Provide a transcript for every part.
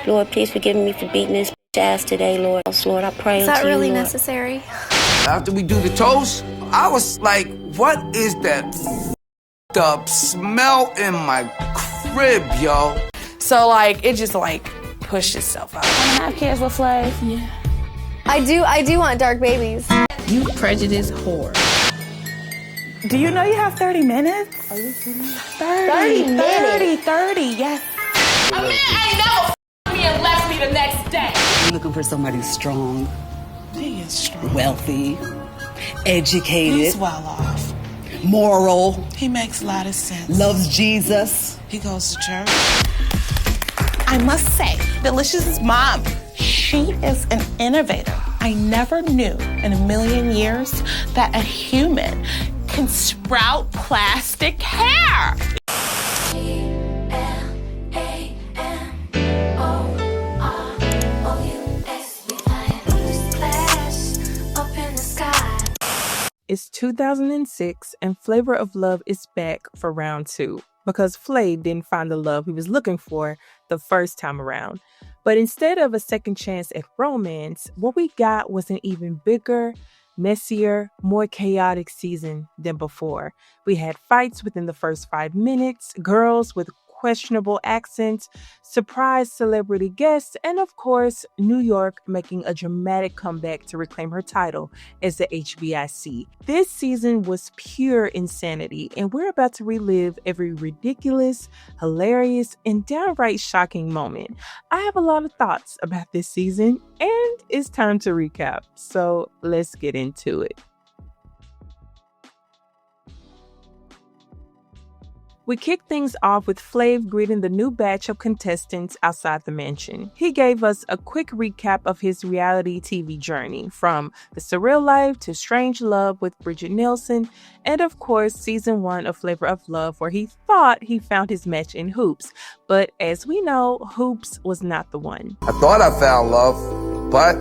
Lord, please forgive me for beating this ass today, Lord. Lord, I pray Is unto that really you, Lord. necessary? After we do the toast, I was like, what is that the smell in my crib, yo? So, like, it just, like, pushed itself out. Want to have kids with Flav? Yeah. I do want dark babies. You prejudiced whore. Do you know you have 30 minutes? Are you kidding me? 30, yes. A man ain't never me and left me the next day. I'm looking for somebody strong, He is strong. wealthy, educated, He's well off. moral, He makes a lot of sense. loves Jesus. He goes to church. I must say, Delicious' mom, she is an innovator. I never knew in a million years that a human can sprout plastic hair. It's 2006 and Flavor of Love is back for round 2 because Flav didn't find the love he was looking for the first time around. But instead of a second chance at romance, what we got was an even bigger, messier, more chaotic season than before. We had fights within the first 5 minutes, girls with questionable accents, surprise celebrity guests, and of course, New York making a dramatic comeback to reclaim her title as the HBIC. This season was pure insanity, and we're about to relive every ridiculous, hilarious, and downright shocking moment. I have a lot of thoughts about this season, and it's time to recap, so let's get into it. We kicked things off with Flav greeting the new batch of contestants outside the mansion. He gave us a quick recap of his reality TV journey, from The Surreal Life to Strange Love with Bridget Nielsen, and of course, season 1 of Flavor of Love, where he thought he found his match in Hoops. But as we know, Hoops was not the one. I thought I found love, but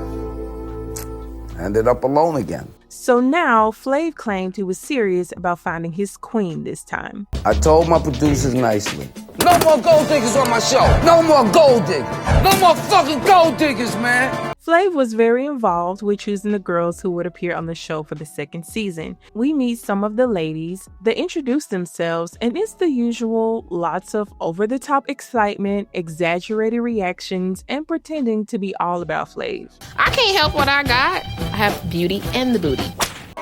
I ended up alone again. So now, Flav claimed he was serious about finding his queen this time. I told my producers nicely, no more gold diggers on my show. No more gold diggers. No more fucking gold diggers, man. Flav was very involved with choosing the girls who would appear on the show for the second season. We meet some of the ladies, they introduce themselves, and it's the usual lots of over-the-top excitement, exaggerated reactions, and pretending to be all about Flav. I can't help what I got. I have beauty and the booty.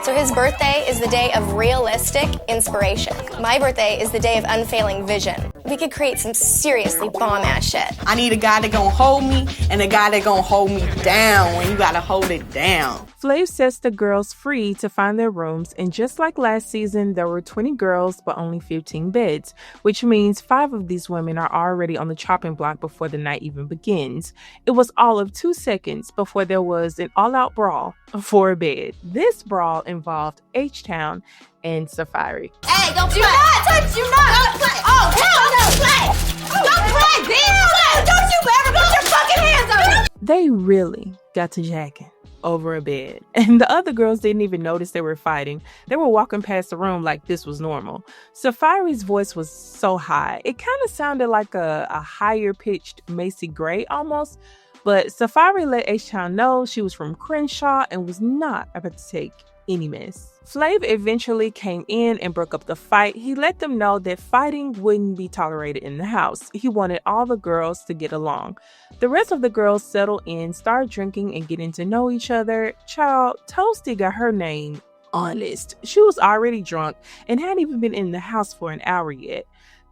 So his birthday is the day of realistic inspiration. My birthday is the day of unfailing vision. We could create some seriously bomb-ass shit. I need a guy that gonna hold me and a guy that gonna hold me down when you gotta hold it down. Flav sets the girls free to find their rooms, and just like last season, there were 20 girls but only 15 beds, which means 5 of these women are already on the chopping block before the night even begins. It was all of 2 seconds before there was an all-out brawl for a bed. This brawl involved H-Town and Safari. Hey, don't play! Do not touch! Do not! Don't play! Oh, hell no! Play! Don't play, bitch! Don't you ever put your fucking hands on me! They really got to jacking over a bed, and the other girls didn't even notice they were fighting. They were walking past the room like this was normal. Safari's voice was so high, it kind of sounded like a higher pitched Macy Gray almost, but Safari let H-Town know she was from Crenshaw and was not about to take any mess. Flav eventually came in and broke up the fight. He let them know that fighting wouldn't be tolerated in the house. He wanted all the girls to get along. The rest of the girls settled in, started drinking and getting to know each other. Child, Toasty got her name honest. She was already drunk and hadn't even been in the house for an hour yet.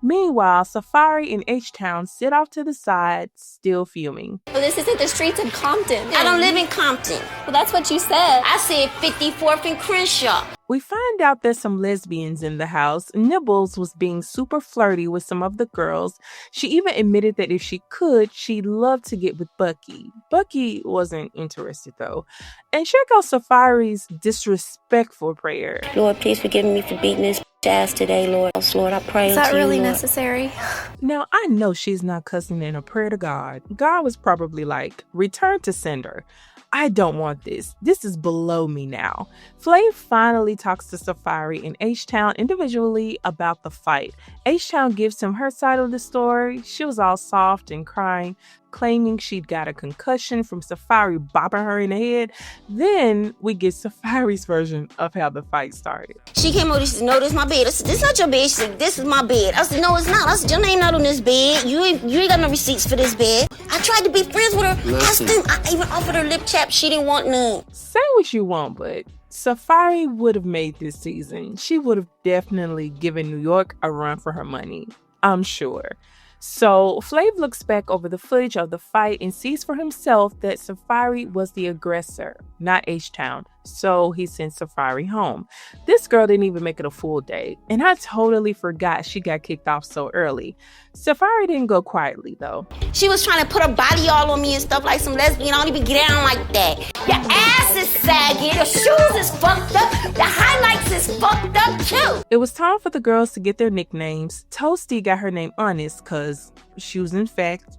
Meanwhile, Safari and H-Town sit off to the side, still fuming. Well, this isn't the streets of Compton. I don't live in Compton. Well, that's what you said. I said 54th and Crenshaw. We find out there's some lesbians in the house. Nibbles was being super flirty with some of the girls. She even admitted that if she could, she'd love to get with Bucky. Bucky wasn't interested though. And check out Safari's disrespectful prayer. Lord, please forgive me for beating this ass today, Lord. Lord, I pray Is unto that really you, Lord. necessary? Now, I know she's not cussing in a prayer to God. God was probably like, return to sender. I don't want this. This is below me now. Flav finally talks to Safari and H-Town individually about the fight. H-Town gives him her side of the story. She was all soft and crying. claiming she'd got a concussion from Safari bopping her in the head. Then we get Safari's version of how the fight started. She came over, she said, no, this is my bed. I said, this is not your bed. She said, this is my bed. I said, no, it's not. I said, your name not on this bed. You ain't got no receipts for this bed. I tried to be friends with her. I even offered her lip tap. She didn't want none. Say what you want, but Safari would have made this season. She would have definitely given New York a run for her money, I'm sure. So Flav looks back over the footage of the fight and sees for himself that Safari was the aggressor, not H-Town. So he sends Safari home. This girl didn't even make it a full day, and I totally forgot she got kicked off so early. Safari didn't go quietly though. She was trying to put her body all on me and stuff like some lesbian. I don't even get down like that. Your ass is saggy, your shoes is fucked up, the highlights is fucked up too. It was time for the girls to get their nicknames. Toasty got her name Honest because she was in fact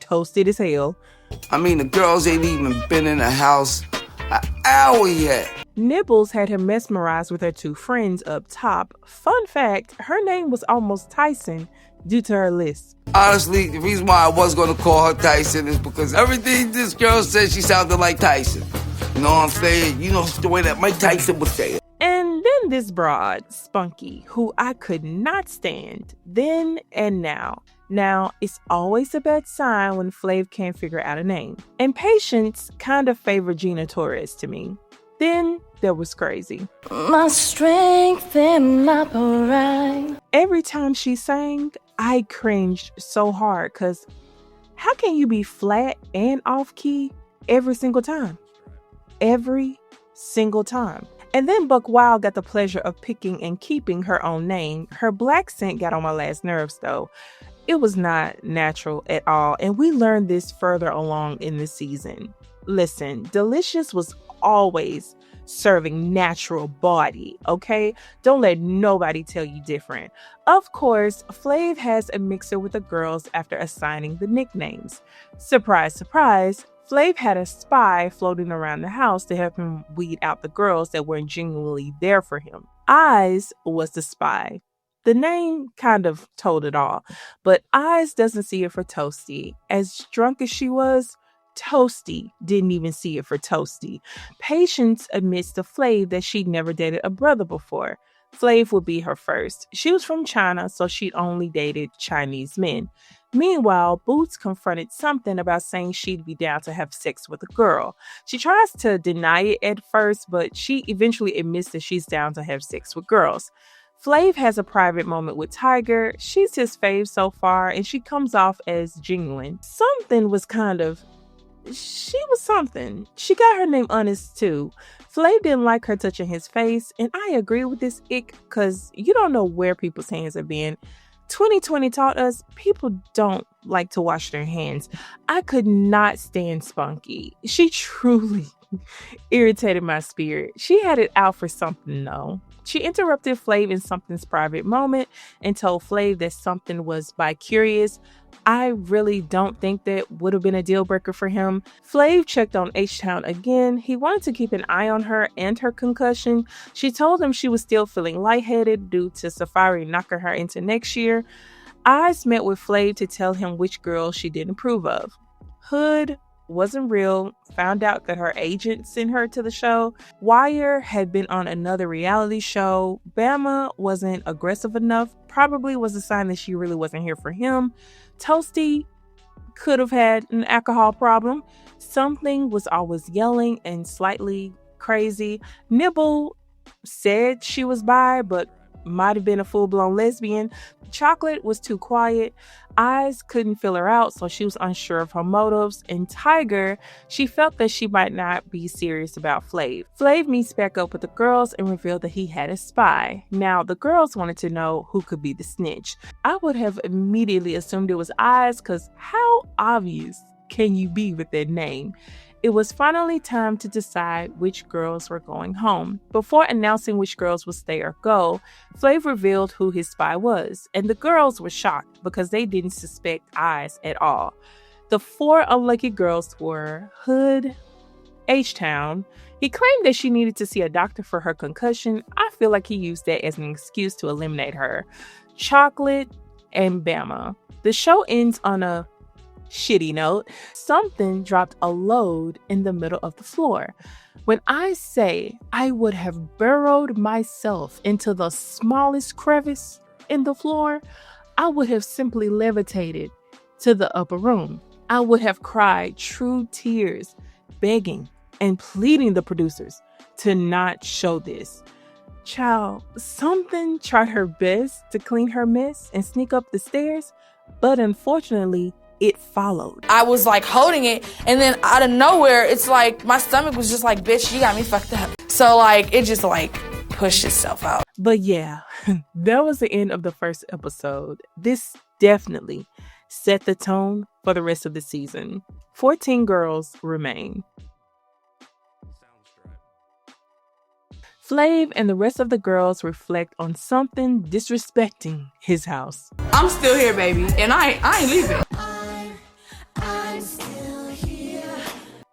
toasted as hell. I mean, the girls ain't even been in the house an hour yet. Nibbles had him mesmerized with her two friends up top. Fun fact, her name was almost Tyson due to her lisp. Honestly, the reason why I was going to call her Tyson is because everything this girl said, she sounded like Tyson. You know what I'm saying? You know the way that Mike Tyson would say it. And then this broad, Spunky, who I could not stand then and now. Now, it's always a bad sign when Flav can't figure out a name. And Patience kind of favored Gina Torres to me. Then there was Crazy. My strength and my pride. Every time she sang, I cringed so hard because how can you be flat and off key every single time? Every single time. And then Buck Wild got the pleasure of picking and keeping her own name. Her black scent got on my last nerves though. It was not natural at all, and we learned this further along in the season. Listen, Delicious was always serving natural body, okay? Don't let nobody tell you different. Of course, Flav has a mixer with the girls after assigning the nicknames. Surprise, surprise, Flav had a spy floating around the house to help him weed out the girls that weren't genuinely there for him. Eyes was the spy. The name kind of told it all, but Eyes doesn't see it for Toasty. As drunk as she was, Toasty didn't even see it for Toasty. Patience admits to Flav that she'd never dated a brother before. Flav would be her first. She was from China, so she'd only dated Chinese men. Meanwhile, Boots confronted something about saying she'd be down to have sex with a girl. She tries to deny it at first, but she eventually admits that she's down to have sex with girls. Flav has a private moment with Tiger. She's his fave so far, and she comes off as genuine. Something. She got her name Honest too. Flav didn't like her touching his face, and I agree with this ick because you don't know where people's hands have been. 2020 taught us people don't like to wash their hands. I could not stand Spunky. She truly irritated my spirit. She had it out for something though. She interrupted Flav in Something's private moment and told Flav that Something was bi-curious. I really don't think that would have been a deal breaker for him. Flav checked on H-Town again. He wanted to keep an eye on her and her concussion. She told him she was still feeling lightheaded due to Safari knocking her into next year. Eyes met with Flav to tell him which girl she didn't approve of. Hood wasn't real, found out that her agent sent her to the show. Wire had been on another reality show. Bama wasn't aggressive enough, probably was a sign that she really wasn't here for him. Toasty could have had an alcohol problem. Something was always yelling and slightly crazy. Nibble said she was bi, but might have been a full-blown lesbian. Chocolate was too quiet. Eyes couldn't fill her out, so she was unsure of her motives. And Tiger, she felt that she might not be serious about Flav. Flav meets back up with the girls and revealed that he had a spy. Now, the girls wanted to know who could be the snitch. I would have immediately assumed it was Eyes, because how obvious can you be with that name? It was finally time to decide which girls were going home. Before announcing which girls would stay or go, Flav revealed who his spy was, and the girls were shocked because they didn't suspect Eyes at all. The 4 unlucky girls were Hood, H-Town. He claimed that she needed to see a doctor for her concussion. I feel like he used that as an excuse to eliminate her. Chocolate and Bama. The show ends on a shitty note, something dropped a load in the middle of the floor. When I say I would have burrowed myself into the smallest crevice in the floor, I would have simply levitated to the upper room. I would have cried true tears, begging and pleading the producers to not show this. Child, something tried her best to clean her mess and sneak up the stairs, but unfortunately, it followed. I was like holding it, and then out of nowhere, it's like my stomach was just like, bitch, you got me fucked up. So like, it just like pushed itself out. But yeah, that was the end of the first episode. This definitely set the tone for the rest of the season. 14 girls remain. Flav and the rest of the girls reflect on something disrespecting his house. I'm still here, baby, and I ain't leaving.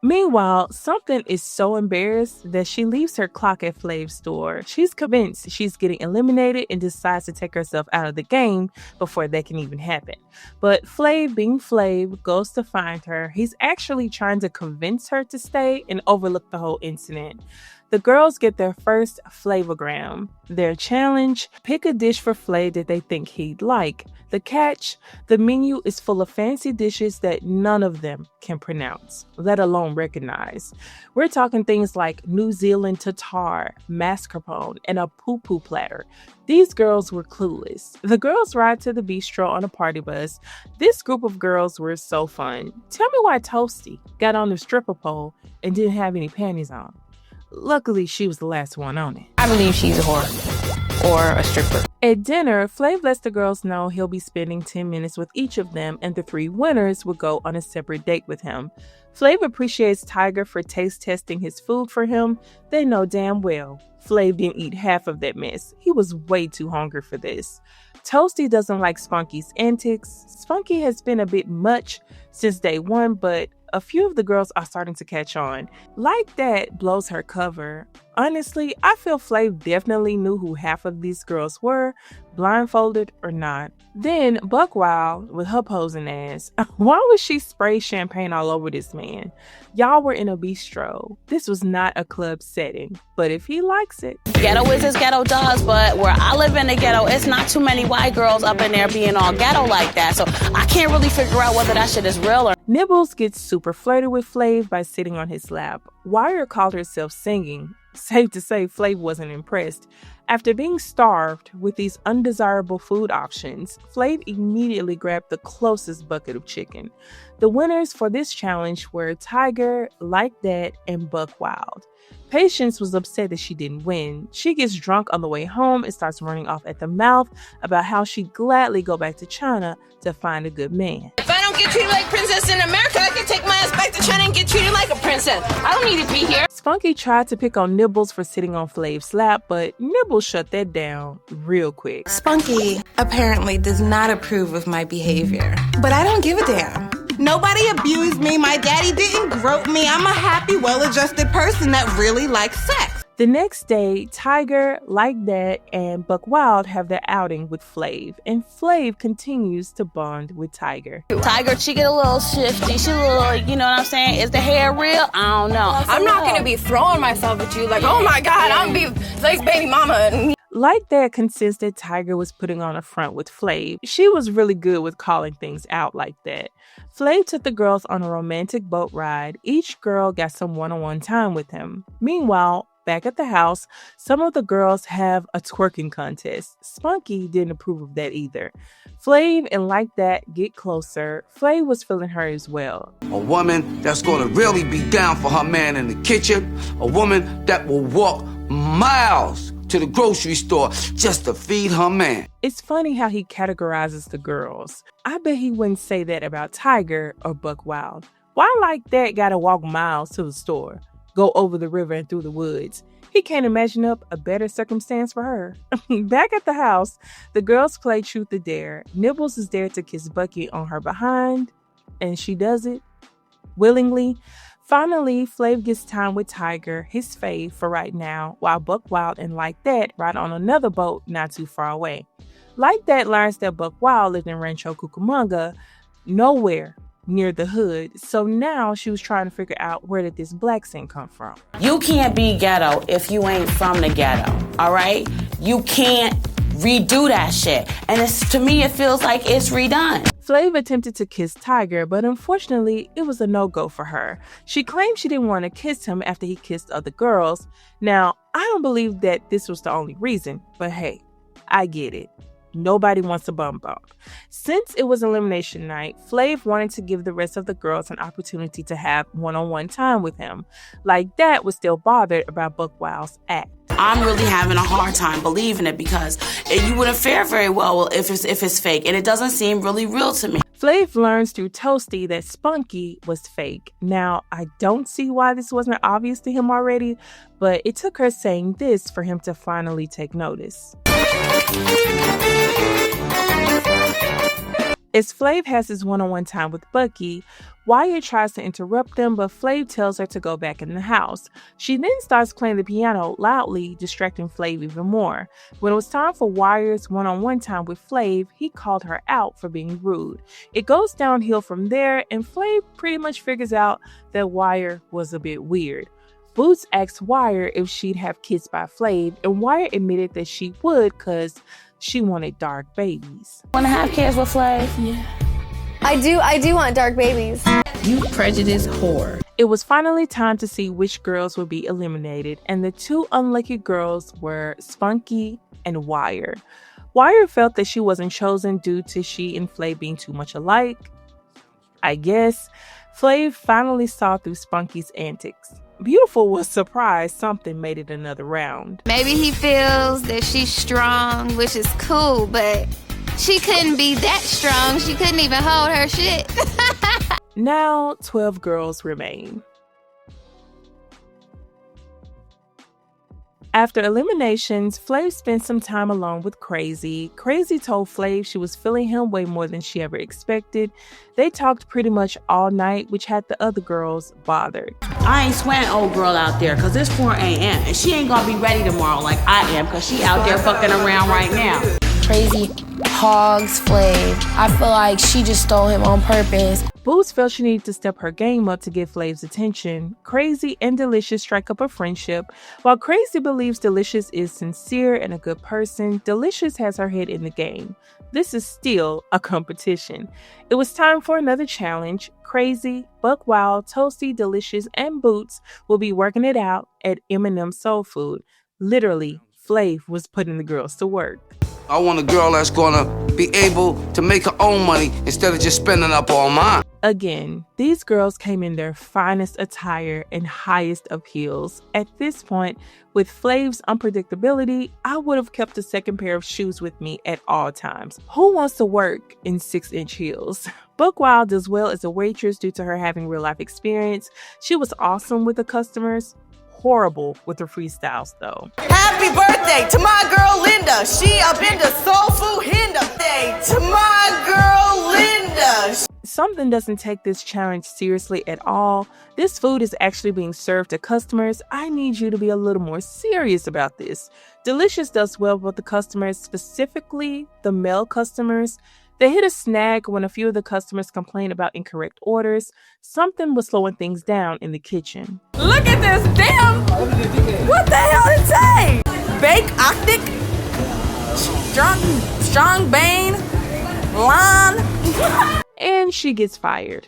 Meanwhile, something is so embarrassed that she leaves her clock at Flav's door. She's convinced she's getting eliminated and decides to take herself out of the game before that can even happen. But Flav, being Flav, goes to find her. He's actually trying to convince her to stay and overlook the whole incident. The girls get their first flavogram. Their challenge: pick a dish for Flav that they think he'd like. The catch: the menu is full of fancy dishes that none of them can pronounce, let alone recognize. We're talking things like New Zealand tartare, mascarpone, and a poo-poo platter. These girls were clueless. The girls ride to the bistro on a party bus. This group of girls were so fun. Tell me why Toasty got on the stripper pole and didn't have any panties on. Luckily, she was the last one on it. I believe she's a whore or a stripper. At dinner, Flav lets the girls know he'll be spending 10 minutes with each of them, and the 3 winners will go on a separate date with him. Flav appreciates Tiger for taste testing his food for him. They know damn well Flav didn't eat half of that mess. He was way too hungry for this. Toasty doesn't like Spunky's antics. Spunky has been a bit much since day one, but a few of the girls are starting to catch on. Like that blows her cover. Honestly, I feel Flav definitely knew who half of these girls were, blindfolded or not. Then Buck Wild with her posing ass. Why would she spray champagne all over this man? Y'all were in a bistro. This was not a club setting, but if he likes it. Ghetto is as ghetto does, but where I live in the ghetto, it's not too many white girls up in there being all ghetto like that. So I can't really figure out whether that shit is real or. Nibbles gets super flirty with Flav by sitting on his lap. Wire called herself singing. Safe to say, Flav wasn't impressed. After being starved with these undesirable food options, Flav immediately grabbed the closest bucket of chicken. The winners for this challenge were Tiger, Like That, and Buck Wild. Patience was upset that she didn't win. She gets drunk on the way home and starts running off at the mouth about how she'd gladly go back to China to find a good man. If I don't get treated like princess in America, I can take my ass back to China and get treated like a princess. I don't need to be here. Spunky tried to pick on Nibbles for sitting on Flav's lap, but Nibbles shut that down real quick. Spunky apparently does not approve of my behavior, but I don't give a damn. Nobody abused me. My daddy didn't grope me. I'm a happy, well-adjusted person that really likes sex. The next day, Tiger, Like That, and Buck Wild have their outing with Flav, and Flav continues to bond with Tiger. Tiger, she get a little shifty. She a little, you know what I'm saying? Is the hair real? I don't know. I'm not going to be throwing myself at you like, oh my God, I'm going to be like baby mama. Like That consisted Tiger was putting on a front with Flav. She was really good with calling things out like that. Flav took the girls on a romantic boat ride. Each girl got some one-on-one time with him. Meanwhile, back at the house, some of the girls have a twerking contest. Spunky didn't approve of that either. Flav and Like That get closer. Flav was feeling her as well. A woman that's going to really be down for her man in the kitchen. A woman that will walk miles to the grocery store just to feed her man. It's funny how he categorizes the girls. I bet he wouldn't say that about Tiger or Buck Wild. Why Like That gotta walk miles to the store, go over the river and through the woods? He can't imagine up a better circumstance for her. Back at the house, the girls play Truth or Dare. Nibbles is there to kiss Bucky on her behind, and she does it willingly. Finally, Flav gets time with Tiger, his fave for right now, while Buck Wild and Like That ride on another boat not too far away. Like That learns that Buck Wild lived in Rancho Cucamonga, nowhere near the hood, so now she was trying to figure out where did this black scent come from. You can't be ghetto if you ain't from the ghetto, all right? You can't redo that shit. And to me, it feels like it's redone. Flav attempted to kiss Tiger, but unfortunately, it was a no-go for her. She claimed she didn't want to kiss him after he kissed other girls. Now, I don't believe that this was the only reason, but hey, I get it. Nobody wants a bum bump. Since it was elimination night, Flav wanted to give the rest of the girls an opportunity to have one-on-one time with him. Like that was still bothered about Buck Wild's act. I'm really having a hard time believing it because you wouldn't fare very well if it's fake, and it doesn't seem really real to me. Flav learns through Toasty that Spunky was fake. Now, I don't see why this wasn't obvious to him already, but it took her saying this for him to finally take notice. As Flav has his one-on-one time with Bucky, Wyatt tries to interrupt them, but Flav tells her to go back in the house. She then starts playing the piano loudly, distracting Flav even more. When it was time for Wyatt's one-on-one time with Flav, he called her out for being rude. It goes downhill from there, and Flav pretty much figures out that Wyatt was a bit weird. Boots asked Wyatt if she'd have kids by Flav, and Wyatt admitted that she would because she wanted dark babies. Want to have kids with Flav? Yeah. I do want dark babies. You prejudiced whore. It was finally time to see which girls would be eliminated, and the two unlucky girls were Spunky and Wyatt. Wyatt felt that she wasn't chosen due to she and Flav being too much alike. I guess. Flav finally saw through Spunky's antics. Beautiful was surprised something made it another round. Maybe he feels that she's strong, which is cool, but she couldn't be that strong. She couldn't even hold her shit. Now, 12 girls remain. After eliminations, Flav spent some time alone with Crazy. Crazy told Flav she was feeling him way more than she ever expected. They talked pretty much all night, which had the other girls bothered. I ain't sweating old girl out there because it's 4 a.m. and she ain't gonna be ready tomorrow like I am because she out there fucking around right now. Crazy hogs Flav. I feel like she just stole him on purpose. Boots felt she needed to step her game up to get Flav's attention. Crazy and Delicious strike up a friendship. While Crazy believes Delicious is sincere and a good person, Delicious has her head in the game. This is still a competition. It was time for another challenge. Crazy, Buck Wild, Toasty, Delicious, and Boots will be working it out at M&M Soul Food. Literally, Flav was putting the girls to work. I want a girl that's gonna be able to make her own money instead of just spending up all mine. Again, these girls came in their finest attire and highest of heels. At this point, with Flav's unpredictability, I would have kept a second pair of shoes with me at all times. Who wants to work in 6-inch heels? Buck Wild does well as a waitress due to her having real-life experience. She was awesome with the customers. Horrible with her freestyles though. Happy birthday to my girl Linda. She up in the soul food hinda. Day to my girl Linda. Something doesn't take this challenge seriously at all. This food is actually being served to customers. I need you to be a little more serious about this. Delicious does well with the customers, specifically the male customers. They hit a snag when a few of the customers complained about incorrect orders. Something was slowing things down in the kitchen. Look at this damn. What the hell did it say? Bake Octic, strong Bane, Lon. And she gets fired.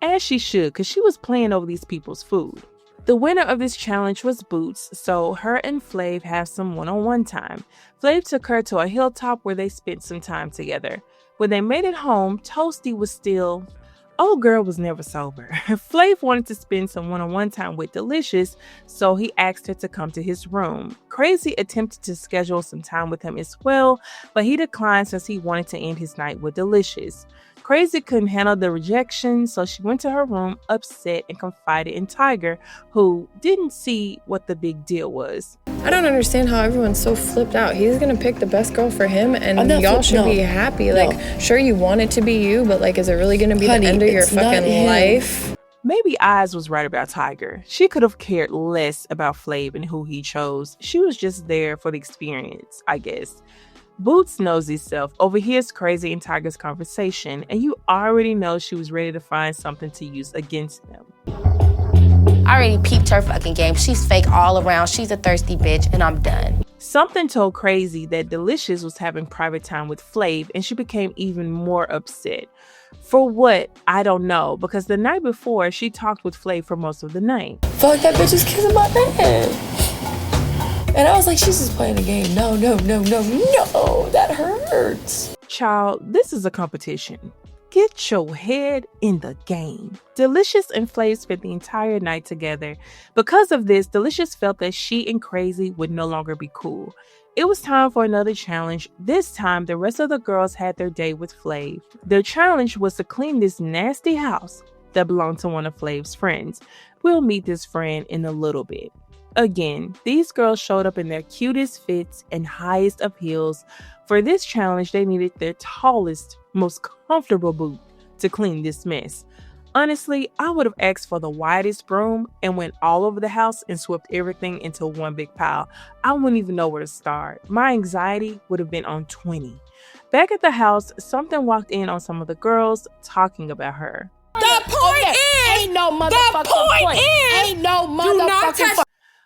As she should, because she was playing over these people's food. The winner of this challenge was Boots, so her and Flav have some one-on-one time. Flav took her to a hilltop where they spent some time together. When they made it home, Toasty was still... Old girl was never sober. Flav wanted to spend some one-on-one time with Delicious, so he asked her to come to his room. Crazy attempted to schedule some time with him as well, but he declined since he wanted to end his night with Delicious. Crazy couldn't handle the rejection, so she went to her room upset and confided in Tiger, who didn't see what the big deal was. I don't understand how everyone's so flipped out. He's gonna pick the best girl for him, and y'all should be happy. Like, sure, you want it to be you, but like, is it really gonna be the end of your fucking life? Maybe Oz was right about Tiger. She could have cared less about Flav and who he chose. She was just there for the experience, I guess. Boots' nosy self overhears Crazy and Tiger's conversation, and you already know she was ready to find something to use against them. I already peeped her fucking game. She's fake all around. She's a thirsty bitch, and I'm done. Something told Crazy that Delicious was having private time with Flav, and she became even more upset. For what? I don't know, because the night before, she talked with Flav for most of the night. Fuck, that bitch is kissing my man. And I was like, she's just playing a game. No, that hurts. Child, this is a competition. Get your head in the game. Delicious and Flav spent the entire night together. Because of this, Delicious felt that she and Crazy would no longer be cool. It was time for another challenge. This time, the rest of the girls had their day with Flav. Their challenge was to clean this nasty house that belonged to one of Flav's friends. We'll meet this friend in a little bit. Again, these girls showed up in their cutest fits and highest of heels. For this challenge, they needed their tallest, most comfortable boot to clean this mess. Honestly, I would have asked for the widest broom and went all over the house and swept everything into one big pile. I wouldn't even know where to start. My anxiety would have been on 20. Back at the house, something walked in on some of the girls talking about her. The point is, ain't no motherfucking point. Ain't no motherfucking point.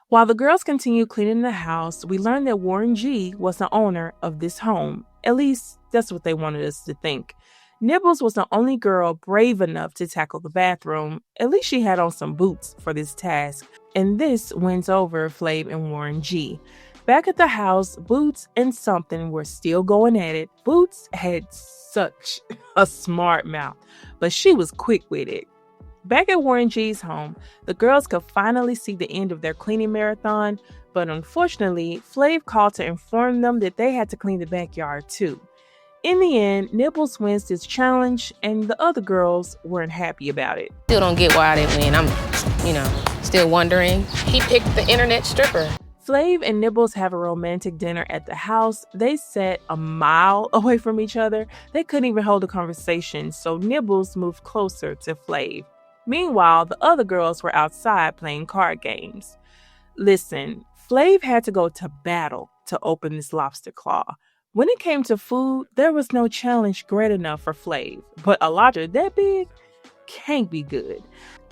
While the girls continued cleaning the house, we learned that Warren G was the owner of this home. At least, that's what they wanted us to think. Nibbles was the only girl brave enough to tackle the bathroom. At least she had on some boots for this task. And this wins over Flav and Warren G. Back at the house, Boots and Something were still going at it. Boots had such a smart mouth, but she was quick with it. Back at Warren G's home, the girls could finally see the end of their cleaning marathon, but unfortunately, Flav called to inform them that they had to clean the backyard too. In the end, Nibbles wins this challenge, and the other girls weren't happy about it. Still don't get why I didn't win. I'm, still wondering. He picked the internet stripper. Flav and Nibbles have a romantic dinner at the house. They sat a mile away from each other. They couldn't even hold a conversation, so Nibbles moved closer to Flav. Meanwhile, the other girls were outside playing card games. Listen, Flav had to go to battle to open this lobster claw. When it came to food, there was no challenge great enough for Flav, but a lobster that big can't be good.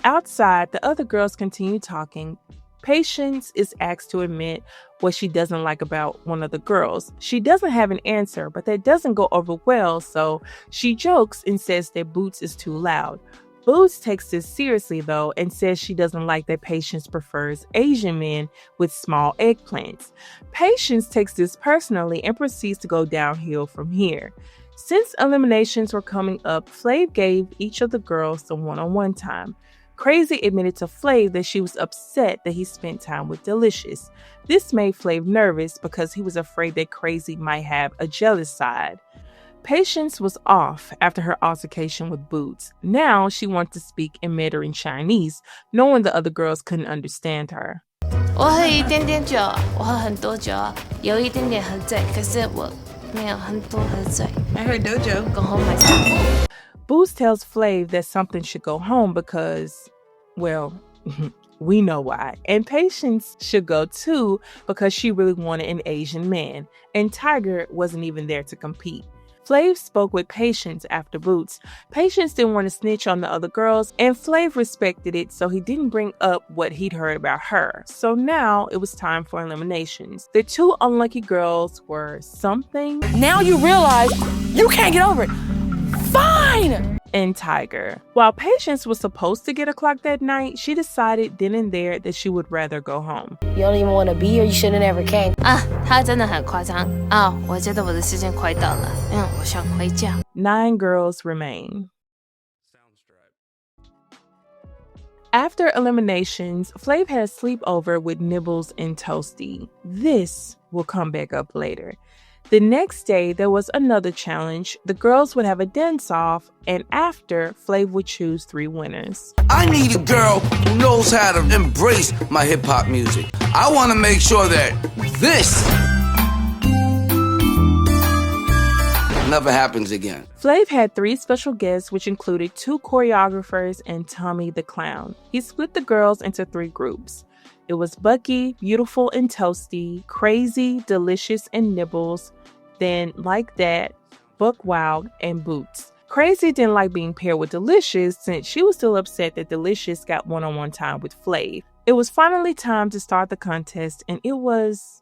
Outside, the other girls continue talking. Patience is asked to admit what she doesn't like about one of the girls. She doesn't have an answer, but that doesn't go over well, so she jokes and says that Boots is too loud. Boots takes this seriously, though, and says she doesn't like that Patience prefers Asian men with small eggplants. Patience takes this personally and proceeds to go downhill from here. Since eliminations were coming up, Flav gave each of the girls some one-on-one time. Crazy admitted to Flav that she was upset that he spent time with Delicious. This made Flav nervous because he was afraid that Crazy might have a jealous side. Patience was off after her altercation with Boots. Now she wanted to speak in Mandarin Chinese, knowing the other girls couldn't understand her. 我喝一点点酒，我喝很多酒，有一点点喝醉，可是我没有很多喝醉。I heard Dojo. Go home myself. Boots tells Flav that Something should go home because, well, we know why. And Patience should go too because she really wanted an Asian man. And Tiger wasn't even there to compete. Flav spoke with Patience after Boots. Patience didn't want to snitch on the other girls, and Flav respected it, so he didn't bring up what he'd heard about her. So now it was time for eliminations. The two unlucky girls were Something. Now you realize you can't get over it. Fine! And Tiger. While Patience was supposed to get a clock that night, she decided then and there that she would rather go home. You don't even want to be here. You should have never came. 他真的很夸张啊！我觉得我的时间快到了，我想回家。 9 girls remain. After eliminations, Flav had a sleepover with Nibbles and Toasty. This will come back up later. The next day, there was another challenge. The girls would have a dance-off, and after, Flav would choose 3 winners. I need a girl who knows how to embrace my hip-hop music. I want to make sure that this never happens again. Flav had 3 special guests, which included 2 choreographers and Tommy the Clown. He split the girls into 3 groups. It was Bucky, Beautiful, and Toasty, Crazy, Delicious, and Nibbles. then Like That, Buck Wild, and Boots. Crazy didn't like being paired with Delicious since she was still upset that Delicious got one-on-one time with Flav. It was finally time to start the contest, and it was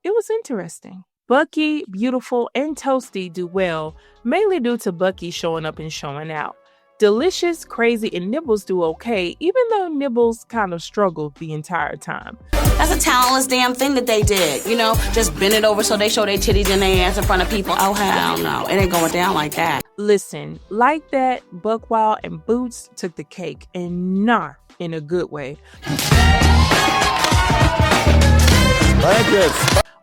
interesting. Bucky, Beautiful, and Toasty do well, mainly due to Bucky showing up and showing out. Delicious, Crazy, and Nibbles do okay, even though Nibbles kind of struggled the entire time. That's a talentless damn thing that they did, you know? Just bend it over so they show their titties and their ass in front of people. Oh, hell no. It ain't going down like that. Listen, Like That, Buck Wild, and Boots took the cake, and not in a good way.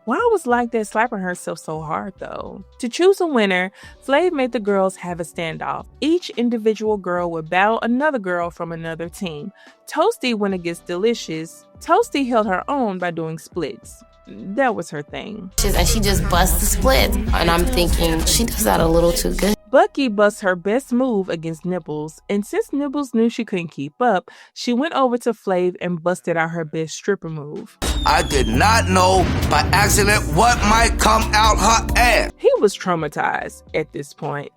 Why was Like That slapping herself so hard, though? To choose a winner, Flav made the girls have a standoff. Each individual girl would battle another girl from another team. Toasty went against Delicious. Toasty held her own by doing splits. That was her thing. And she just busts the splits. And I'm thinking, she does that a little too good. Bucky busts her best move against Nibbles, and since Nibbles knew she couldn't keep up, she went over to Flav and busted out her best stripper move. I did not know by accident what might come out her ass. He was traumatized at this point.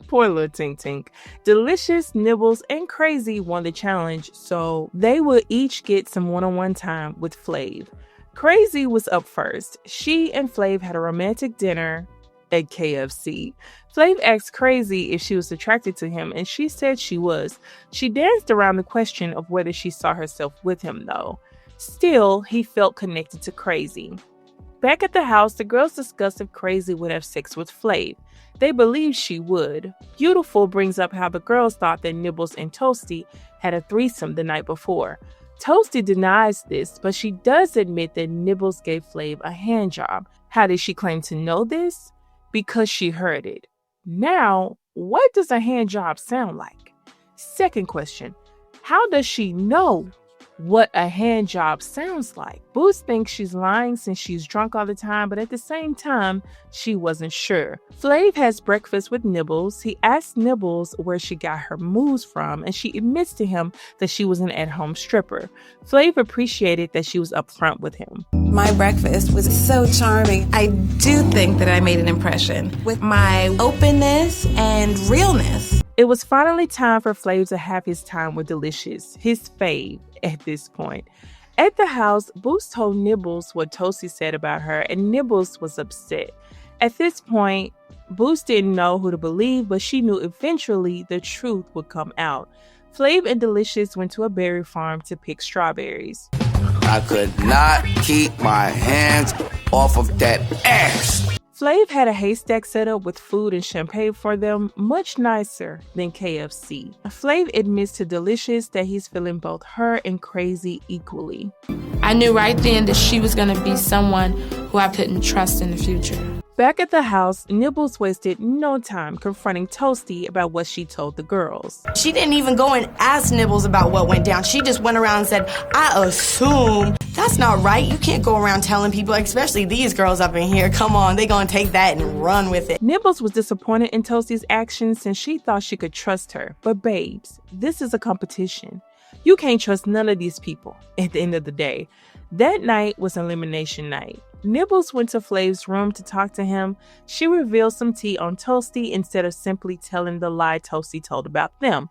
Poor little Tink Tink. Delicious, Nibbles, and Crazy won the challenge, so they would each get some one-on-one time with Flav. Crazy was up first. She and Flav had a romantic dinner at KFC. Flav asked Crazy if she was attracted to him, and she said she was. She danced around the question of whether she saw herself with him, though. Still, he felt connected to Crazy. Back at the house, the girls discussed if Crazy would have sex with Flav. They believed she would. Beautiful brings up how the girls thought that Nibbles and Toasty had a threesome the night before. Toasty denies this, but she does admit that Nibbles gave Flav a hand job. How did she claim to know this? Because she heard it. Now, what does a hand job sound like? Second question, how does she know what a hand job sounds like? Boots thinks she's lying since she's drunk all the time, but at the same time, she wasn't sure. Flav has breakfast with Nibbles. He asks Nibbles where she got her moves from, and she admits to him that she was an at-home stripper. Flav appreciated that she was upfront with him. My breakfast was so charming. I do think that I made an impression with my openness and realness. It was finally time for Flav to have his time with Delicious, his fave at this point. At the house, Boots told Nibbles what Toasty said about her, and Nibbles was upset. At this point, Boots didn't know who to believe, but she knew eventually the truth would come out. Flav and Delicious went to a berry farm to pick strawberries. I could not keep my hands off of that ass. Flav had a haystack set up with food and champagne for them, much nicer than KFC. Flav admits to Delicious that he's feeling both her and Crazy equally. I knew right then that she was going to be someone who I couldn't trust in the future. Back at the house, Nibbles wasted no time confronting Toasty about what she told the girls. She didn't even go and ask Nibbles about what went down. She just went around and said, I assume. That's not right. You can't go around telling people, especially these girls up in here. Come on, they gonna take that and run with it. Nibbles was disappointed in Toasty's actions since she thought she could trust her. But babes, this is a competition. You can't trust none of these people at the end of the day. That night was elimination night. Nibbles went to Flav's room to talk to him. She revealed some tea on Toasty instead of simply telling the lie Toasty told about them,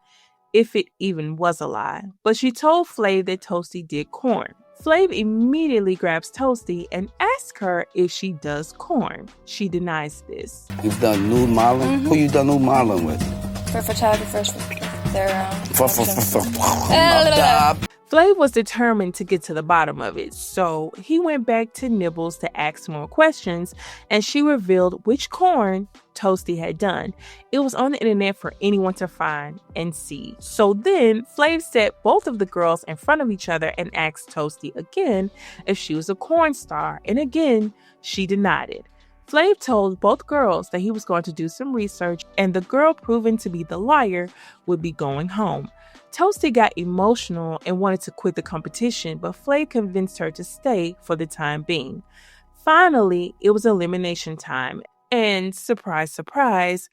if it even was a lie. But she told Flav that Toasty did corn. Flav immediately grabs Toasty and asks her if she does corn. She denies this. You've done nude modeling? Who you done nude modeling with? For photographers, they're Flav was determined to get to the bottom of it, so he went back to Nibbles to ask more questions, and she revealed which corn Toasty had done. It was on the internet for anyone to find and see. So then Flav set both of the girls in front of each other and asked Toasty again if she was a corn star, and again she denied it. Flav told both girls that he was going to do some research, and the girl proven to be the liar would be going home. Toasty got emotional and wanted to quit the competition, but Flav convinced her to stay for the time being. Finally, it was elimination time, and surprise, surprise,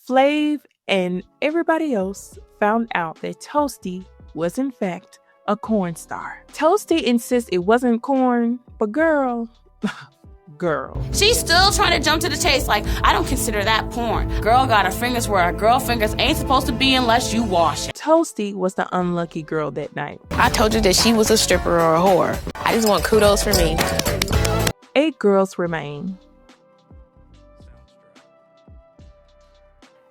Flav and everybody else found out that Toasty was in fact a corn star. Toasty insists it wasn't corn, but girl, girl. She's still trying to jump to the chase like, I don't consider that porn. Girl got her fingers where her girl fingers ain't supposed to be unless you wash it. Toasty was the unlucky girl that night. I told you that she was a stripper or a whore. I just want kudos for me. 8 girls remain.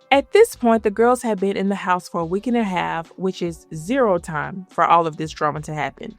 At this point, the girls had been in the house for a week and a half, which is 0 time for all of this drama to happen.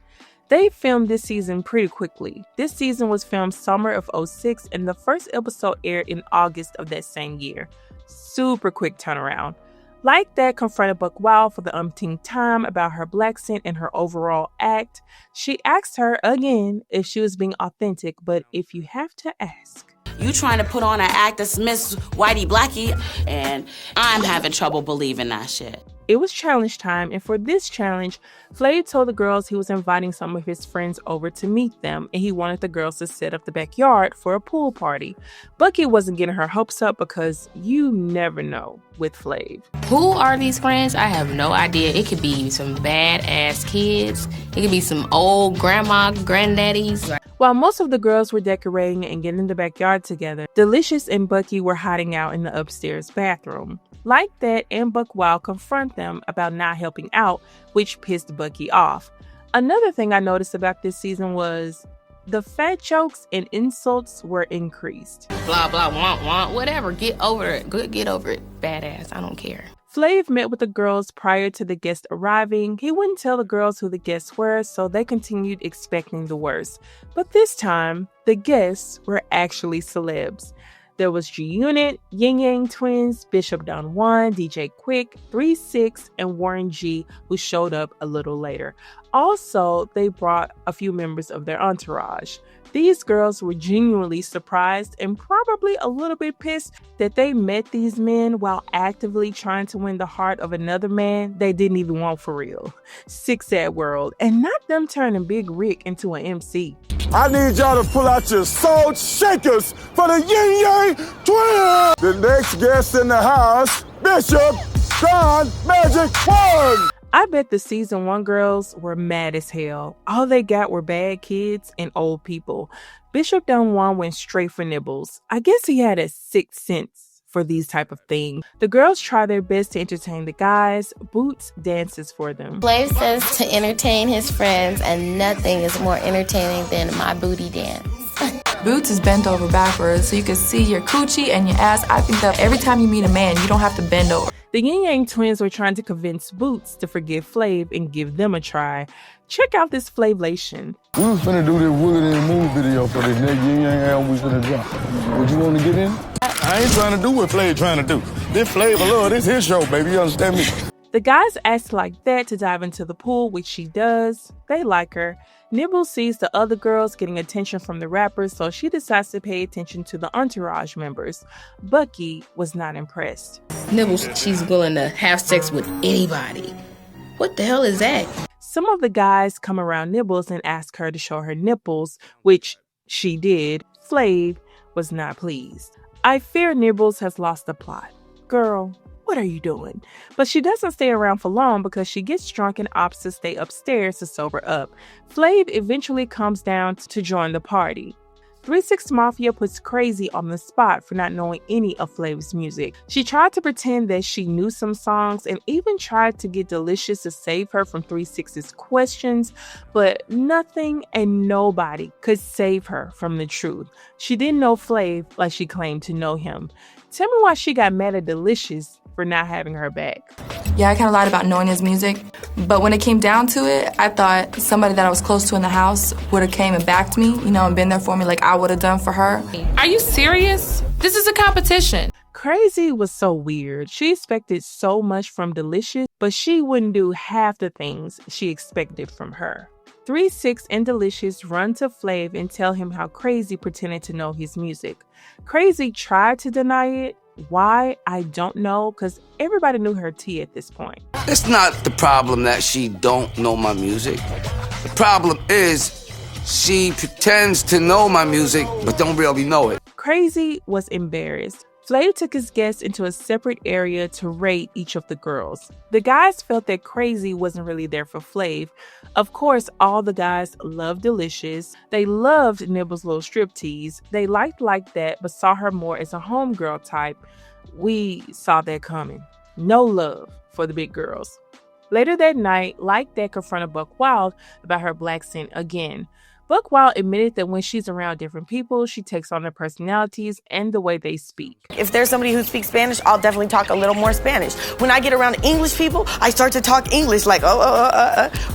They filmed this season pretty quickly. This season was filmed summer of 2006, and the first episode aired in August of that same year. Super quick turnaround. Like That confronted Buck Wild for the umpteenth time about her black scent and her overall act. She asked her again if she was being authentic, but if you have to ask. You trying to put on an act that's Miss Whitey Blackie, and I'm having trouble believing that shit. It was challenge time, and for this challenge, Flav told the girls he was inviting some of his friends over to meet them, and he wanted the girls to set up the backyard for a pool party. Bucky wasn't getting her hopes up because you never know with Flav. Who are these friends? I have no idea. It could be some badass kids. It could be some old grandma, granddaddies. While most of the girls were decorating and getting in the backyard together, Delicious and Bucky were hiding out in the upstairs bathroom. Like That and Buck Wild confront them about not helping out, which pissed Bucky off. Another thing I noticed about this season was the fat jokes and insults were increased. Blah, blah, want, whatever. Get over it. Good, get over it. Badass. I don't care. Flav met with the girls prior to the guests arriving. He wouldn't tell the girls who the guests were, so they continued expecting the worst. But this time, the guests were actually celebs. There was G-Unit, Yin Yang Twins, Bishop Don Juan, DJ Quick, 3 6, and Warren G, who showed up a little later. Also, they brought a few members of their entourage. These girls were genuinely surprised and probably a little bit pissed that they met these men while actively trying to win the heart of another man they didn't even want for real. Sick sad world, and not them turning Big Rick into an MC. I need y'all to pull out your salt shakers for the Yin Yang Twins. The next guest in the house, Bishop Don Magic One. I bet the season 1 girls were mad as hell. All they got were bad kids and old people. Bishop Don Juan went straight for nibbles. I guess he had a sixth sense for these type of things. The girls try their best to entertain the guys. Boots dances for them. Flav says to entertain his friends, and nothing is more entertaining than my booty dance. Boots is bent over backwards so you can see your coochie and your ass. I think that every time you meet a man, you don't have to bend over. The Yin Yang Twins were trying to convince Boots to forgive Flav and give them a try. Check out this Flavlation. We was finna do this Wiggin' in the Mood video for this next Yin Yang album we finna drop. Would you want to get in? I ain't trying to do what Flav trying to do. This Flavor Love, this his show, baby. You understand me? The guys asked Like That to dive into the pool, which she does. They like her. Nibble sees the other girls getting attention from the rappers, so she decides to pay attention to the entourage members. Bucky was not impressed. Nibble, she's willing to have sex with anybody. What the hell is that? Some of the guys come around Nibbles and ask her to show her nipples, which she did. Flav was not pleased. I fear Nibbles has lost the plot. Girl, what are you doing? But she doesn't stay around for long because she gets drunk and opts to stay upstairs to sober up. Flav eventually comes down to join the party. 3 6 Mafia puts Crazy on the spot for not knowing any of Flav's music. She tried to pretend that she knew some songs and even tried to get Delicious to save her from 3 6's questions, but nothing and nobody could save her from the truth. She didn't know Flav like she claimed to know him. Tell me why she got mad at Delicious for not having her back. Yeah, I kind of lied about knowing his music, but when it came down to it, I thought somebody that I was close to in the house would have came and backed me, and been there for me like I would have done for her. Are you serious? This is a competition. Crazy was so weird. She expected so much from Delicious, but she wouldn't do half the things she expected from her. 3 6 and Delicious run to Flav and tell him how Crazy pretended to know his music. Crazy tried to deny it. Why? I don't know, because everybody knew her tea at this point. It's not the problem that she don't know my music. The problem is she pretends to know my music, but don't really know it. Crazy was embarrassed. Flav took his guests into a separate area to rate each of the girls. The guys felt that Crazy wasn't really there for Flav. Of course, all the guys loved Delicious. They loved Nibble's little striptease. They liked Like That, but saw her more as a homegirl type. We saw that coming. No love for the big girls. Later that night, Like That confronted Buck Wild about her black scent again. Buck Wild admitted that when she's around different people, she takes on their personalities and the way they speak. If there's somebody who speaks Spanish, I'll definitely talk a little more Spanish. When I get around English people, I start to talk English like,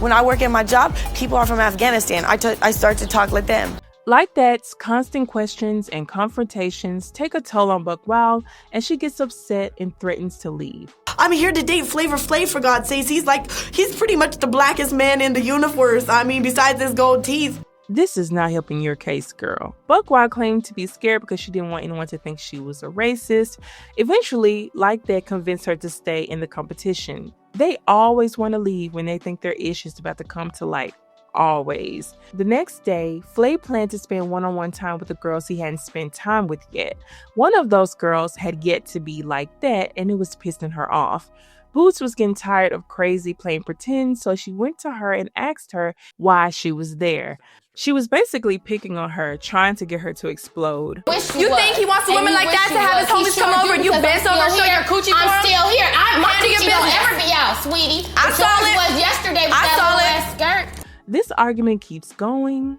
When I work at my job, people are from Afghanistan. I start to talk like them. Like That's constant questions and confrontations take a toll on Buck Wild, and she gets upset and threatens to leave. I'm here to date Flavor Flav, for God's sakes. He's pretty much the blackest man in the universe. I mean, besides his gold teeth. This is not helping your case, girl. Buck Wild claimed to be scared because she didn't want anyone to think she was a racist. Eventually, Like That convinced her to stay in the competition. They always want to leave when they think their issue is about to come to light. Always. The next day, Flav planned to spend one-on-one time with the girls he hadn't spent time with yet. One of those girls had yet to be Like That, and it was pissing her off. Boots was getting tired of Crazy playing pretend, so she went to her and asked her why she was there. She was basically picking on her, trying to get her to explode. You think he wants a woman like that to have his homies come over and you bent over and show your coochie for him? I'm still here. My Mind your coochie don't business. ever be out, sweetie. I saw it. Was yesterday with that little ass skirt. This argument keeps going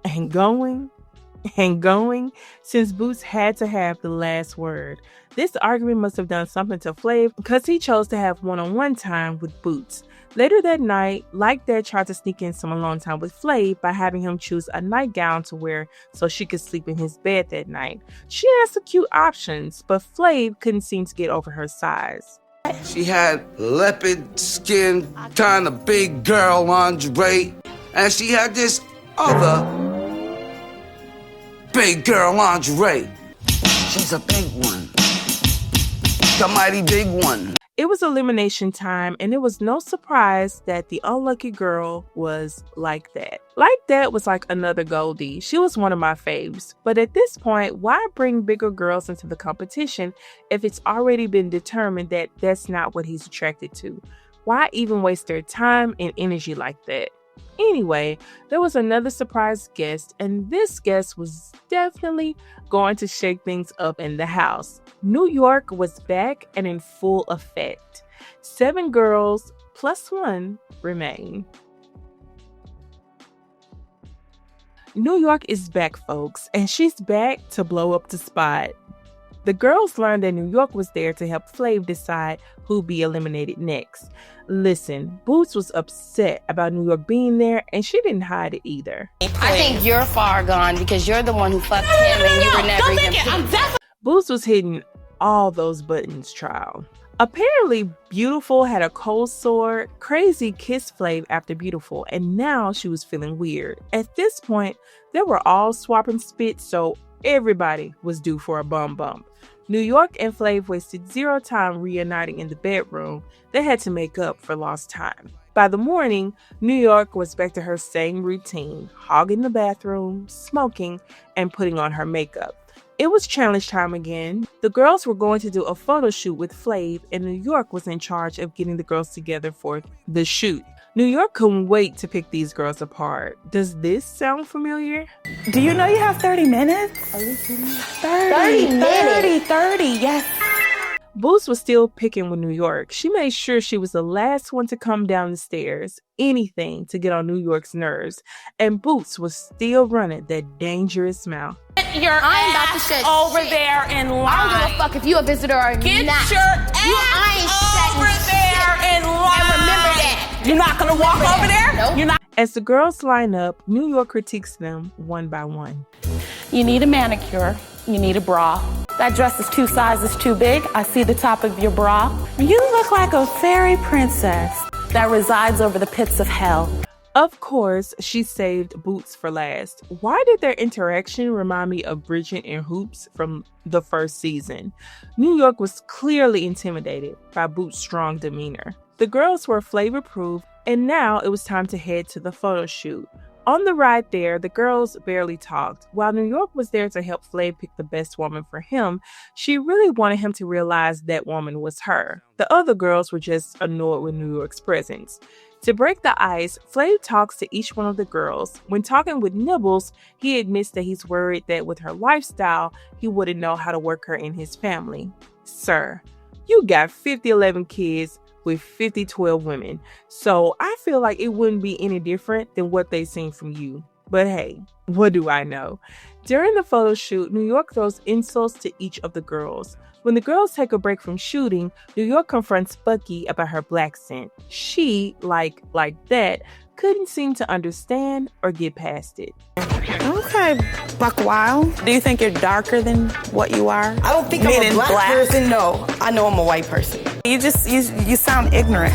and going and going since Boots had to have the last word. This argument must have done something to Flav because he chose to have one-on-one time with Boots. Later that night, Like That tried to sneak in some alone time with Flav by having him choose a nightgown to wear so she could sleep in his bed that night. She had some cute options, but Flav couldn't seem to get over her size. She had leopard skin, kind of big girl lingerie, and she had this other big girl lingerie. She's a big one. The mighty big one. It was elimination time, and it was no surprise that the unlucky girl was Like That. Like That was like another Goldie. She was one of my faves. But at this point, why bring bigger girls into the competition if it's already been determined that that's not what he's attracted to? Why even waste their time and energy like that? Anyway, there was another surprise guest, and this guest was definitely going to shake things up in the house. New York was back and in full effect. 7 girls plus 1 remain. New York is back, folks, and she's back to blow up the spot. The girls learned that New York was there to help Flav decide who'd be eliminated next. Listen, Boots was upset about New York being there, and she didn't hide it either. I think you're far gone because you're the one who fucked him and you were never even... Boots was hitting all those buttons, child. Apparently, Beautiful had a cold sore. Crazy kissed Flav after Beautiful, and now she was feeling weird. At this point, they were all swapping spit, so everybody was due for a bum bump. New York and Flav wasted zero time reuniting in the bedroom. They had to make up for lost time. By the morning, New York was back to her same routine, hogging the bathroom, smoking, and putting on her makeup. It was challenge time again. The girls were going to do a photo shoot with Flav, and New York was in charge of getting the girls together for the shoot. New York couldn't wait to pick these girls apart. Does this sound familiar? Do you know you have 30 minutes? 30 minutes? 30, yes. Boots was still picking with New York. She made sure she was the last one to come down the stairs. Anything to get on New York's nerves. And Boots was still running that dangerous mouth. I'm about to shut over there in line. I don't give a fuck if you a visitor or Get not. your ass over there in line. And remember that. You're not gonna walk over there? Nope. You're not. As the girls line up, New York critiques them one by one. You need a manicure. You need a bra. That dress is 2 sizes too big. I see the top of your bra. You look like a fairy princess that resides over the pits of hell. Of course, she saved Boots for last. Why did their interaction remind me of Bridget and Hoops from the first season? New York was clearly intimidated by Boots' strong demeanor. The girls were flavor-proof, and now it was time to head to the photo shoot. On the ride there, the girls barely talked. While New York was there to help Flav pick the best woman for him, she really wanted him to realize that woman was her. The other girls were just annoyed with New York's presence. To break the ice, Flav talks to each one of the girls. When talking with Nibbles, he admits that he's worried that with her lifestyle, he wouldn't know how to work her in his family. Sir, you got 50-11 kids with 50-12 women, so I feel like it wouldn't be any different than what they've seen from you. But hey, what do I know? During the photo shoot, New York throws insults to each of the girls. When the girls take a break from shooting, New York confronts Bucky about her black scent. She, like that, couldn't seem to understand or get past it. Okay, Buck Wild. Do you think you're darker than what you are? I don't think I'm a black person, no. I know I'm a white person. You sound ignorant.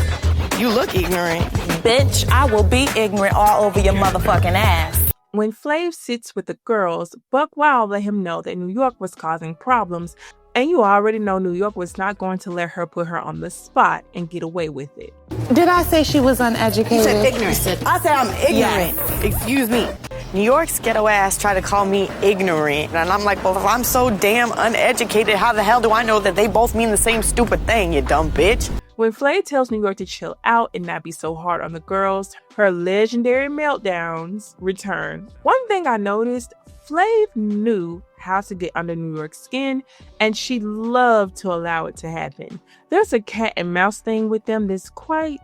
You look ignorant. Bitch, I will be ignorant all over your motherfucking ass. When Flav sits with the girls, Buck Wild let him know that New York was causing problems, and you already know New York was not going to let her put her on the spot and get away with it. Did I say she was uneducated? You said ignorant. I said I'm ignorant. Yes. Excuse me. New York's ghetto ass tried to call me ignorant. And I'm like, well, if I'm so damn uneducated, how the hell do I know that they both mean the same stupid thing, you dumb bitch? When Flav tells New York to chill out and not be so hard on the girls, her legendary meltdowns return. One thing I noticed, Flav knew how to get under New York's skin, and she loved to allow it to happen. There's a cat and mouse thing with them that's quite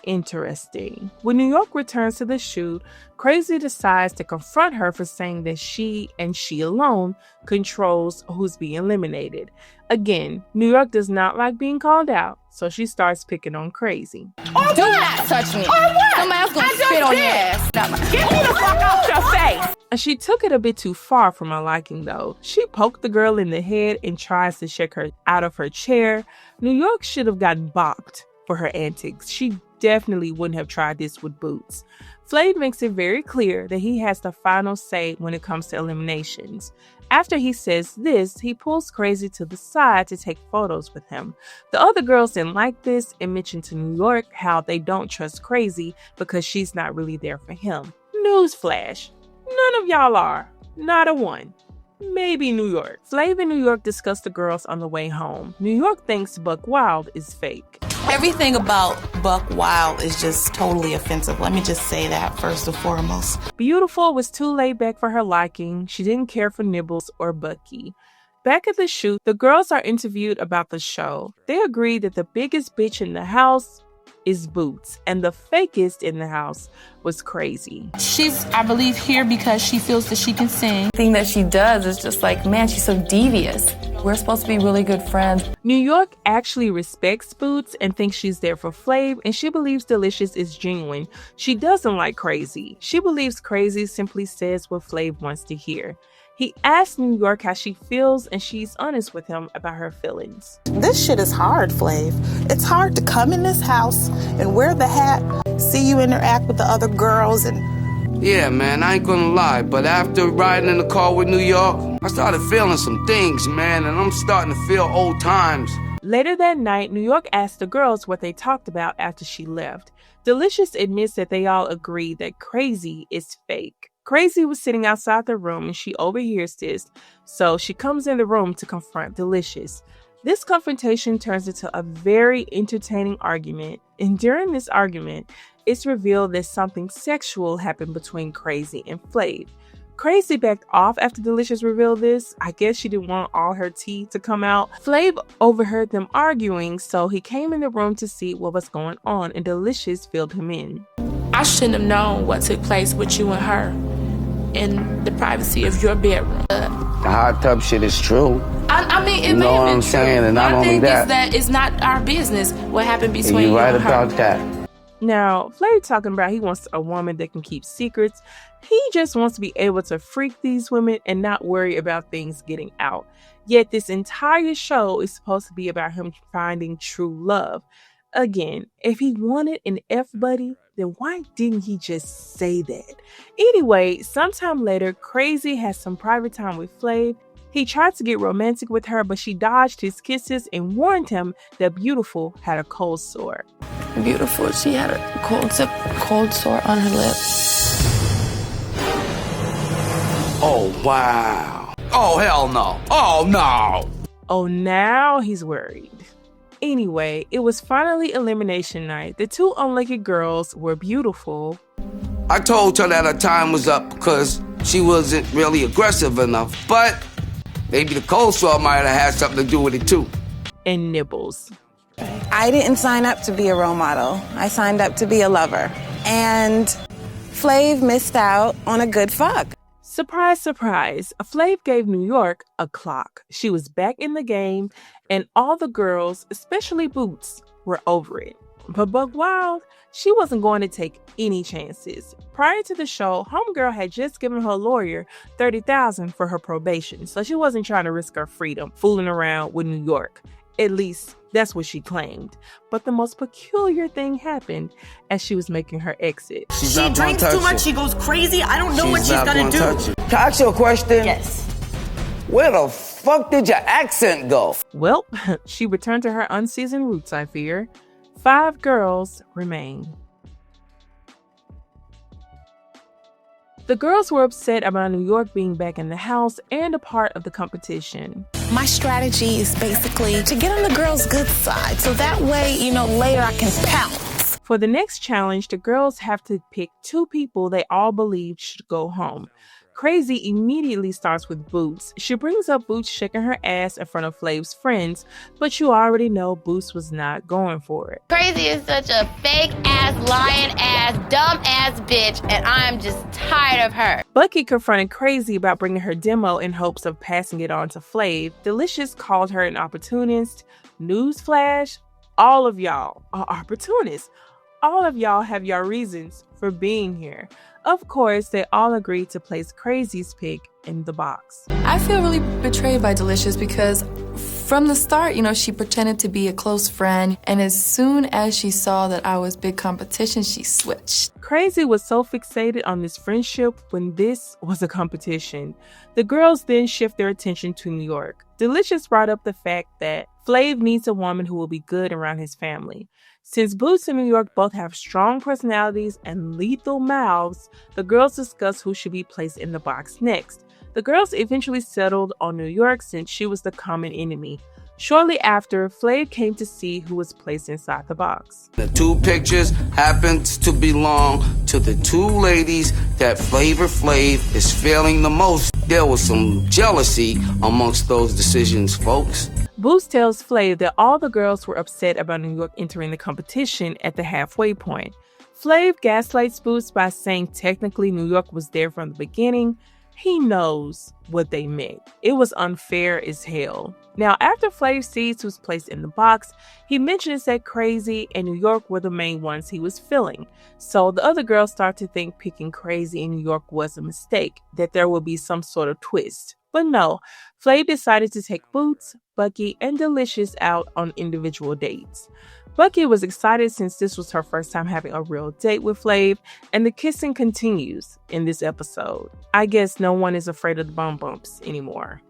interesting. When New York returns to the shoot, Crazy decides to confront her for saying that she and she alone controls who's being eliminated. Again, New York does not like being called out, so she starts picking on Crazy. Do not touch me. Somebody else gonna spit on your ass. Get me the fuck out your face. And she took it a bit too far for my liking, though. She poked the girl in the head and tries to shake her out of her chair. New York should have gotten bopped for her antics. She definitely wouldn't have tried this with Boots. Flav makes it very clear that he has the final say when it comes to eliminations. After he says this, he pulls Crazy to the side to take photos with him. The other girls didn't like this and mentioned to New York how they don't trust Crazy because she's not really there for him. Newsflash, none of y'all are. Not a one. Maybe New York. Flav and New York discuss the girls on the way home. New York thinks Buck Wild is fake. Everything about Buck Wild is just totally offensive. Let me just say that first and foremost. Beautiful was too laid back for her liking. She didn't care for Nibbles or Bucky. Back at the shoot, the girls are interviewed about the show. They agree that the biggest bitch in the house is Boots, and the fakest in the house was Crazy. She's, I believe, here because she feels that she can sing. The thing that she does is just like, man, she's so devious. We're supposed to be really good friends. New York actually respects Boots and thinks she's there for Flav, and she believes Delicious is genuine. She doesn't like Crazy. She believes Crazy simply says what Flav wants to hear. He asks New York how she feels, and she's honest with him about her feelings. This shit is hard, Flav. It's hard to come in this house and wear the hat, see you interact with the other girls, and... Yeah, man, I ain't gonna lie, but after riding in the car with New York, I started feeling some things, man, and I'm starting to feel old times. Later that night, New York asked the girls what they talked about after she left. Delicious admits that they all agree that Crazy is fake. Crazy was sitting outside the room and she overhears this, so she comes in the room to confront Delicious. This confrontation turns into a very entertaining argument, and during this argument, it's revealed that something sexual happened between Crazy and Flav. Crazy backed off after Delicious revealed this. I guess she didn't want all her tea to come out. Flav overheard them arguing, so he came in the room to see what was going on, and Delicious filled him in. I shouldn't have known what took place with you and her in the privacy of your bedroom. The hot tub shit is true. I mean, it you may know have what been I'm true. saying, and not My only thing that, is that it's not our business what happened between you you're right and her. about that. Now, Flav talking about he wants a woman that can keep secrets. He just wants to be able to freak these women and not worry about things getting out. Yet this entire show is supposed to be about him finding true love. Again, if he wanted an F-buddy, then why didn't he just say that? Anyway, sometime later, Crazy has some private time with Flav. He tried to get romantic with her, but she dodged his kisses and warned him that Beautiful had a cold sore. Beautiful, she had a cold sore on her lip. Oh, wow. Oh, hell no. Oh, no. Oh, now he's worried. Anyway, it was finally elimination night. The two unlucky girls were beautiful. I told her that her time was up because she wasn't really aggressive enough, but maybe the coleslaw might have had something to do with it too. And Nibbles. I didn't sign up to be a role model. I signed up to be a lover. And Flav missed out on a good fuck. Surprise, surprise. Flav gave New York a clock. She was back in the game, and all the girls, especially Boots, were over it. But Buck Wild, she wasn't going to take any chances. Prior to the show, Homegirl had just given her lawyer $30,000 for her probation, so she wasn't trying to risk her freedom fooling around with New York. At least, that's what she claimed. But the most peculiar thing happened as she was making her exit. She drinks too much, she goes crazy. I don't know what she's gonna do. Can I ask you a question? Yes. Where the fuck did your accent go? Well, she returned to her unseasoned roots, I fear. 5 girls remain. The girls were upset about New York being back in the house and a part of the competition. My strategy is basically to get on the girls' good side, so that way, later I can pounce. For the next challenge, the girls have to pick 2 people they all believe should go home. Crazy immediately starts with Boots. She brings up Boots shaking her ass in front of Flav's friends, but you already know Boots was not going for it. Crazy is such a fake ass, lying ass, dumb ass bitch, and I'm just tired of her. Bucky confronted Crazy about bringing her demo in hopes of passing it on to Flav. Delicious called her an opportunist. Newsflash, all of y'all are opportunists. All of y'all have your reasons for being here. Of course, they all agreed to place Crazy's pick in the box. I feel really betrayed by Delicious because from the start, she pretended to be a close friend, and as soon as she saw that I was big competition, she switched. Crazy was so fixated on this friendship when this was a competition. The girls then shift their attention to New York. Delicious brought up the fact that Flav needs a woman who will be good around his family. Since Boots and New York both have strong personalities and lethal mouths, the girls discussed who should be placed in the box next. The girls eventually settled on New York since she was the common enemy. Shortly after, Flav came to see who was placed inside the box. The 2 pictures happens to belong to the 2 ladies that Flavor Flav is feeling the most. There was some jealousy amongst those decisions, folks. Boots tells Flav that all the girls were upset about New York entering the competition at the halfway point. Flav gaslights Boots by saying technically New York was there from the beginning. He knows what they meant. It was unfair as hell. Now, after Flav sees who's placed in the box, he mentions that Crazy and New York were the main ones he was feeling. So the other girls start to think picking Crazy in New York was a mistake, that there would be some sort of twist. But no, Flav decided to take Boots, Bucky, and Delicious out on individual dates. Bucky was excited since this was her first time having a real date with Flav, and the kissing continues in this episode. I guess no one is afraid of the bum bumps anymore.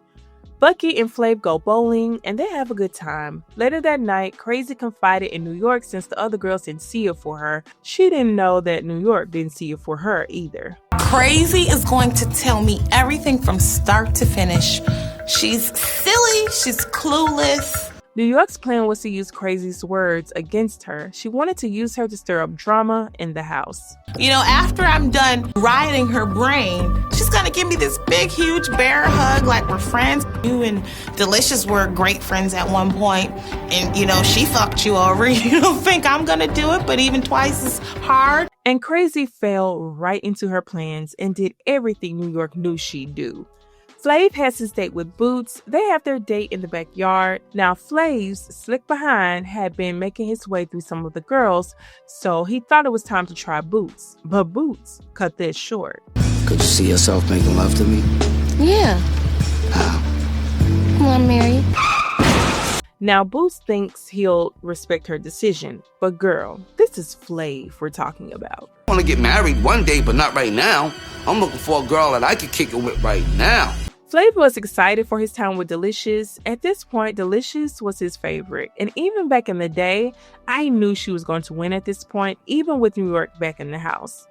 Bucky and Flav go bowling, and they have a good time. Later that night, Crazy confided in New York since the other girls didn't see it for her. She didn't know that New York didn't see it for her either. Crazy is going to tell me everything from start to finish. She's silly, she's clueless. New York's plan was to use Crazy's words against her. She wanted to use her to stir up drama in the house. After I'm done rioting her brain, she's gonna give me this big, huge bear hug like we're friends. You and Delicious were great friends at one point, and she fucked you over. You don't think I'm gonna do it, but even twice as hard. And Crazy fell right into her plans and did everything New York knew she'd do. Flav has his date with Boots. They have their date in the backyard. Now, Flav's slick behind had been making his way through some of the girls, so he thought it was time to try Boots. But Boots cut this short. Could you see yourself making love to me? Yeah. How? Well, I'm married. Now, Boots thinks he'll respect her decision, but girl, this is Flav we're talking about. I want to get married one day, but not right now. I'm looking for a girl that I could kick it with right now. Flav was excited for his time with Delicious. At this point, Delicious was his favorite. And even back in the day, I knew she was going to win at this point, even with New York back in the house.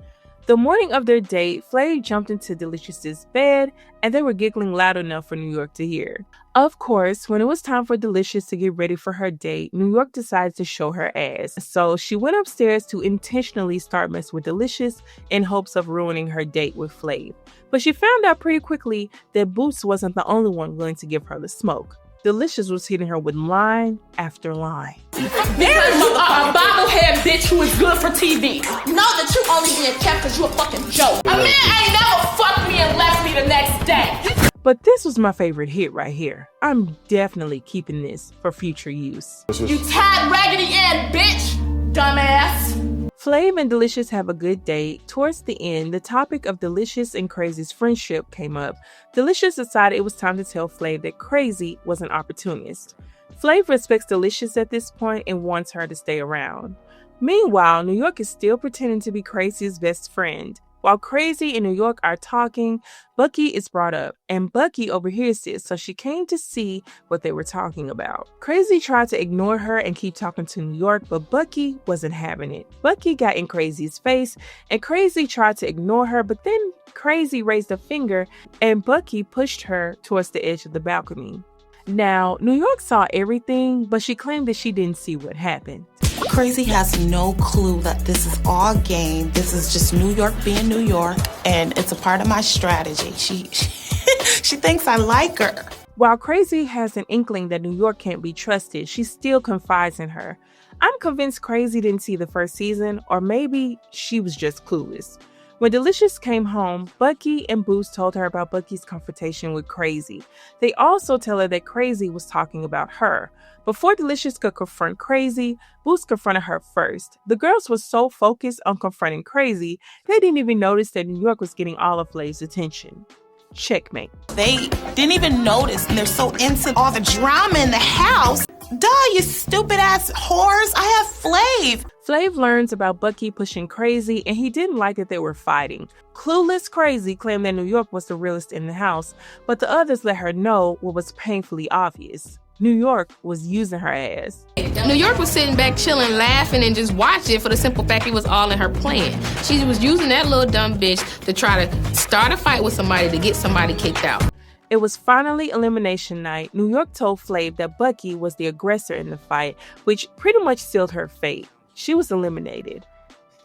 The morning of their date, Flav jumped into Delicious's bed and they were giggling loud enough for New York to hear. Of course, when it was time for Delicious to get ready for her date, New York decided to show her ass. So she went upstairs to intentionally start messing with Delicious in hopes of ruining her date with Flav. But she found out pretty quickly that Boots wasn't the only one willing to give her the smoke. Delicious was hitting her with line after line. There's a bobblehead bitch who is good for TV. Know that you only being kept because you a fucking joke. A man ain't never fucked me and left me the next day. But this was my favorite hit right here. I'm definitely keeping this for future use. You tied Raggedy Ann, bitch, dumbass. Flav and Delicious have a good date. Towards the end, the topic of Delicious and Crazy's friendship came up. Delicious decided it was time to tell Flav that Crazy was an opportunist. Flav respects Delicious at this point and wants her to stay around. Meanwhile, New York is still pretending to be Crazy's best friend. While Crazy and New York are talking, Bucky is brought up, and Bucky overhears this, so she came to see what they were talking about. Crazy tried to ignore her and keep talking to New York, but Bucky wasn't having it. Bucky got in Crazy's face, and Crazy tried to ignore her, but then Crazy raised a finger, and Bucky pushed her towards the edge of the balcony. Now, New York saw everything, but she claimed that she didn't see what happened. Crazy has no clue that this is all game. This is just New York being New York, and it's a part of my strategy. She thinks I like her. While Crazy has an inkling that New York can't be trusted, she still confides in her. I'm convinced Crazy didn't see the first season, or maybe she was just clueless. When Delicious came home, Bucky and Boots told her about Bucky's confrontation with Crazy. They also tell her that Crazy was talking about her. Before Delicious could confront Crazy, Boots confronted her first. The girls were so focused on confronting Crazy, they didn't even notice that New York was getting all of Flav's attention. Checkmate. They didn't even notice, and they're so into all the drama in the house. Duh, you stupid ass whores. I have Flav. Flav learns about Bucky pushing Crazy, and he didn't like that they were fighting. Clueless Crazy claimed that New York was the realest in the house, but the others let her know what was painfully obvious. New York was using her ass. New York was sitting back chilling, laughing, and just watching for the simple fact it was all in her plan. She was using that little dumb bitch to try to start a fight with somebody to get somebody kicked out. It was finally elimination night. New York told Flav that Bucky was the aggressor in the fight, which pretty much sealed her fate. She was eliminated.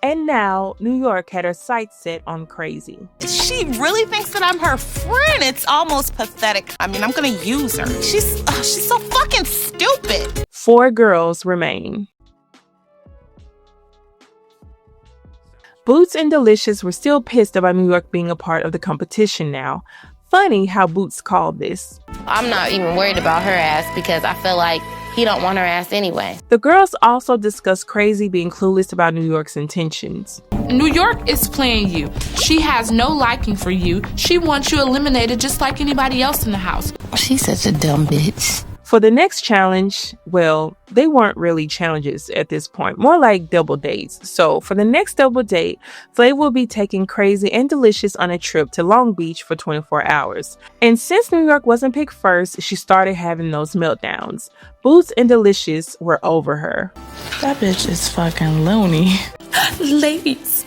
And now, New York had her sights set on Crazy. She really thinks that I'm her friend. It's almost pathetic. I mean, I'm gonna use her. She's so fucking stupid. 4 girls remain. Boots and Delicious were still pissed about New York being a part of the competition now. Funny how Boots called this. I'm not even worried about her ass because I feel like he don't want her ass anyway. The girls also discussed Crazy being clueless about New York's intentions. New York is playing you. She has no liking for you. She wants you eliminated just like anybody else in the house. She's such a dumb bitch. For the next challenge, well, they weren't really challenges at this point, more like double dates. So for the next double date, Flav will be taking Crazy and Delicious on a trip to Long Beach for 24 hours. And since New York wasn't picked first, she started having those meltdowns. Boots and Delicious were over her. That bitch is fucking loony. Ladies,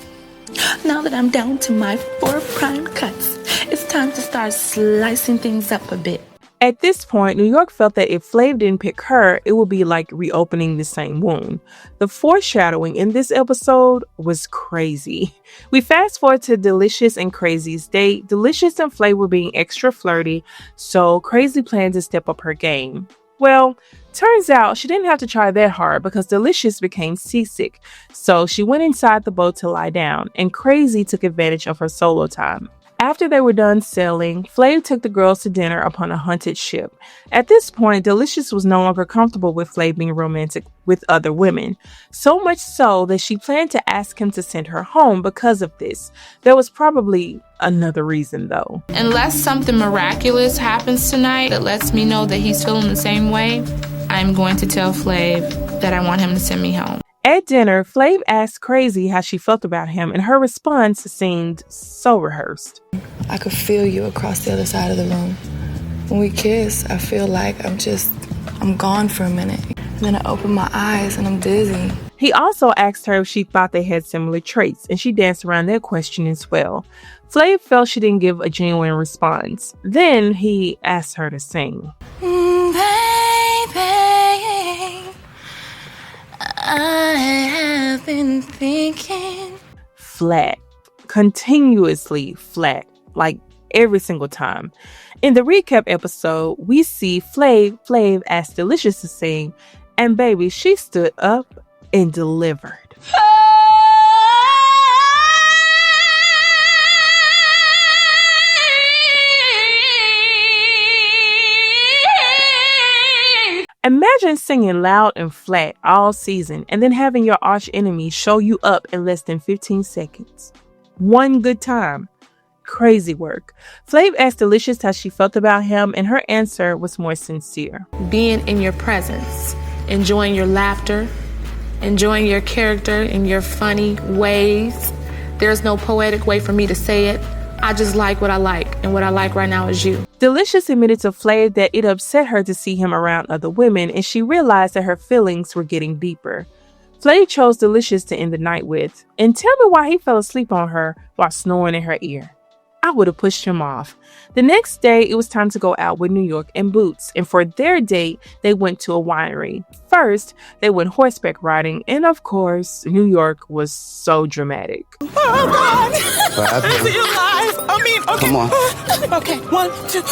now that I'm down to my 4 prime cuts, it's time to start slicing things up a bit. At this point, New York felt that if Flav didn't pick her, it would be like reopening the same wound. The foreshadowing in this episode was crazy. We fast forward to Delicious and Crazy's date. Delicious and Flav were being extra flirty, so Crazy planned to step up her game. Well, turns out she didn't have to try that hard because Delicious became seasick, so she went inside the boat to lie down, and Crazy took advantage of her solo time. After they were done sailing, Flav took the girls to dinner upon a haunted ship. At this point, Delicious was no longer comfortable with Flav being romantic with other women. So much so that she planned to ask him to send her home because of this. There was probably another reason though. Unless something miraculous happens tonight that lets me know that he's feeling the same way, I'm going to tell Flav that I want him to send me home. At dinner, Flav asked Crazy how she felt about him, and her response seemed so rehearsed. I could feel you across the other side of the room. When we kiss, I feel like I'm gone for a minute. then I open my eyes and I'm dizzy. He also asked her if she thought they had similar traits, and she danced around that question as well. Flav felt she didn't give a genuine response. Then he asked her to sing. Baby, I have been thinking. Flat. Continuously flat. Like every single time. In the recap episode, we see Flav asked Delicious to sing, and baby, she stood up and delivered. Imagine singing loud and flat all season and then having your arch enemy show you up in less than 15 seconds. One good time. Crazy work. Flav asked Delicious how she felt about him, and her answer was more sincere. Being in your presence, enjoying your laughter, enjoying your character in your funny ways. There's no poetic way for me to say it. I just like what I like, and what I like right now is you. Delicious admitted to Flav that it upset her to see him around other women, and she realized that her feelings were getting deeper. Flav chose Delicious to end the night with, and tell me why he fell asleep on her while snoring in her ear. I would have pushed him off. The next day, it was time to go out with New York and Boots, and for their date, they went to a winery. First, they went horseback riding, and of course, New York was so dramatic. Oh, God! I see you live. I mean, okay. Come on. Okay, 1, 2.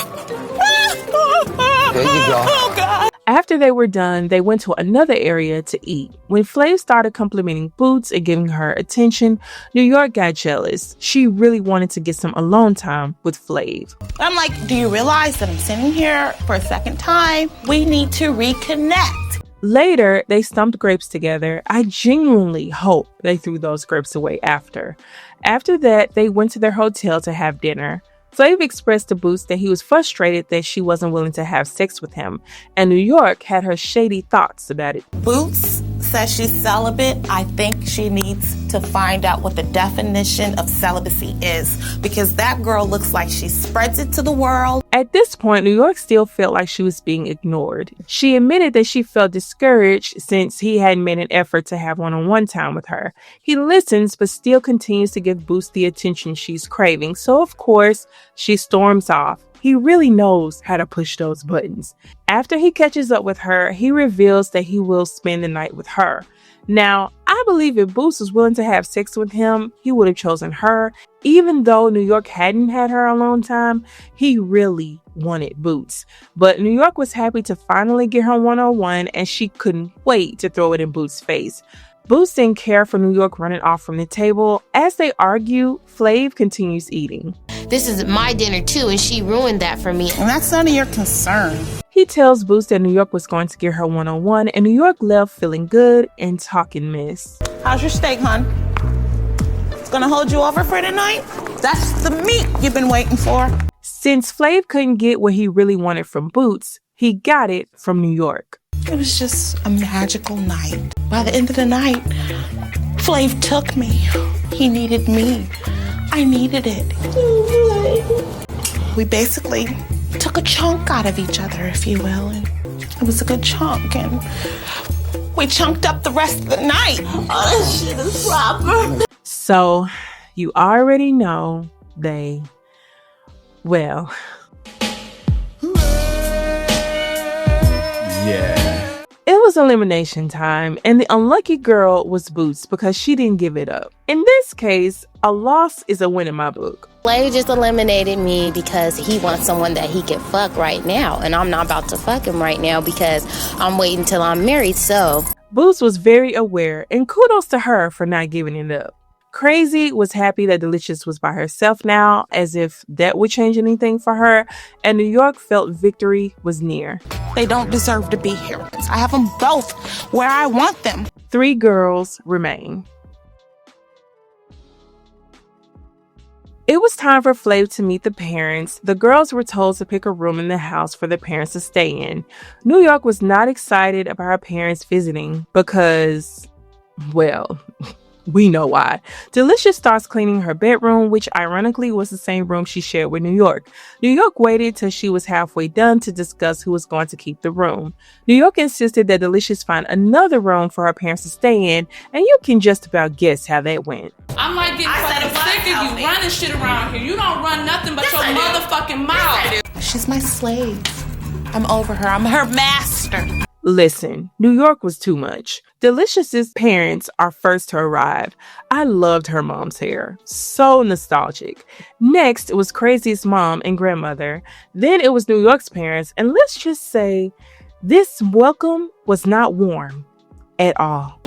There you go. Oh, God. After they were done, they went to another area to eat. When Flav started complimenting Boots and giving her attention, New York got jealous. She really wanted to get some alone time with Flav. I'm like, do you realize that I'm sitting here for a second time? We need to reconnect. Later, they stumped grapes together. I genuinely hope they threw those grapes away after. After that, they went to their hotel to have dinner. Flav expressed to Boots that he was frustrated that she wasn't willing to have sex with him, and New York had her shady thoughts about it. Boots says she's celibate. I think she needs to find out what the definition of celibacy is, because that girl looks like she spreads it to the world. At this point, New York still felt like she was being ignored. She admitted that she felt discouraged since he hadn't made an effort to have one-on-one time with her. He listens, but still continues to give Boots the attention she's craving, so of course, she storms off. He really knows how to push those buttons. After he catches up with her, he reveals that he will spend the night with her. Now, I believe if Boots was willing to have sex with him, he would have chosen her. Even though New York hadn't had her alone time, he really wanted Boots. But New York was happy to finally get her one-on-one, and she couldn't wait to throw it in Boots' face. Boots didn't care for New York running off from the table. As they argue, Flav continues eating. This is my dinner too, and she ruined that for me. And that's none of your concern. He tells Boots that New York was going to get her one-on-one, and New York left feeling good and talking mess. How's your steak, hon? It's gonna hold you over for tonight? That's the meat you've been waiting for. Since Flav couldn't get what he really wanted from Boots, he got it from New York. It was just a magical night. By the end of the night, Flav took me. He needed me. I needed it. We basically took a chunk out of each other, if you will. And it was a good chunk, and we chunked up the rest of the night. Oh, this shit is proper. So, you already know they, well. Yeah. It was elimination time, and the unlucky girl was Boots because she didn't give it up. In this case, a loss is a win in my book. Flav just eliminated me because he wants someone that he can fuck right now, and I'm not about to fuck him right now because I'm waiting till I'm married, so. Boots was very aware, and kudos to her for not giving it up. Crazy was happy that Delicious was by herself now, as if that would change anything for her, and New York felt victory was near. They don't deserve to be here. I have them both where I want them. 3 girls remain. It was time for Flav to meet the parents. The girls were told to pick a room in the house for the parents to stay in. New York was not excited about her parents visiting because, well, We know why. Delicious starts cleaning her bedroom, which ironically was the same room she shared with New York. New York waited till she was halfway done to discuss who was going to keep the room. New York insisted that Delicious find another room for her parents to stay in, and you can just about guess how that went. I'm like getting fucking sick of you running shit around here. You don't run nothing but your motherfucking mouth. She's my slave. I'm over her. I'm her master. Listen, New York was too much. Delicious's parents are first to arrive. I loved her mom's hair. So nostalgic. Next, it was Crazy's mom and grandmother. Then it was New York's parents. And let's just say, this welcome was not warm at all.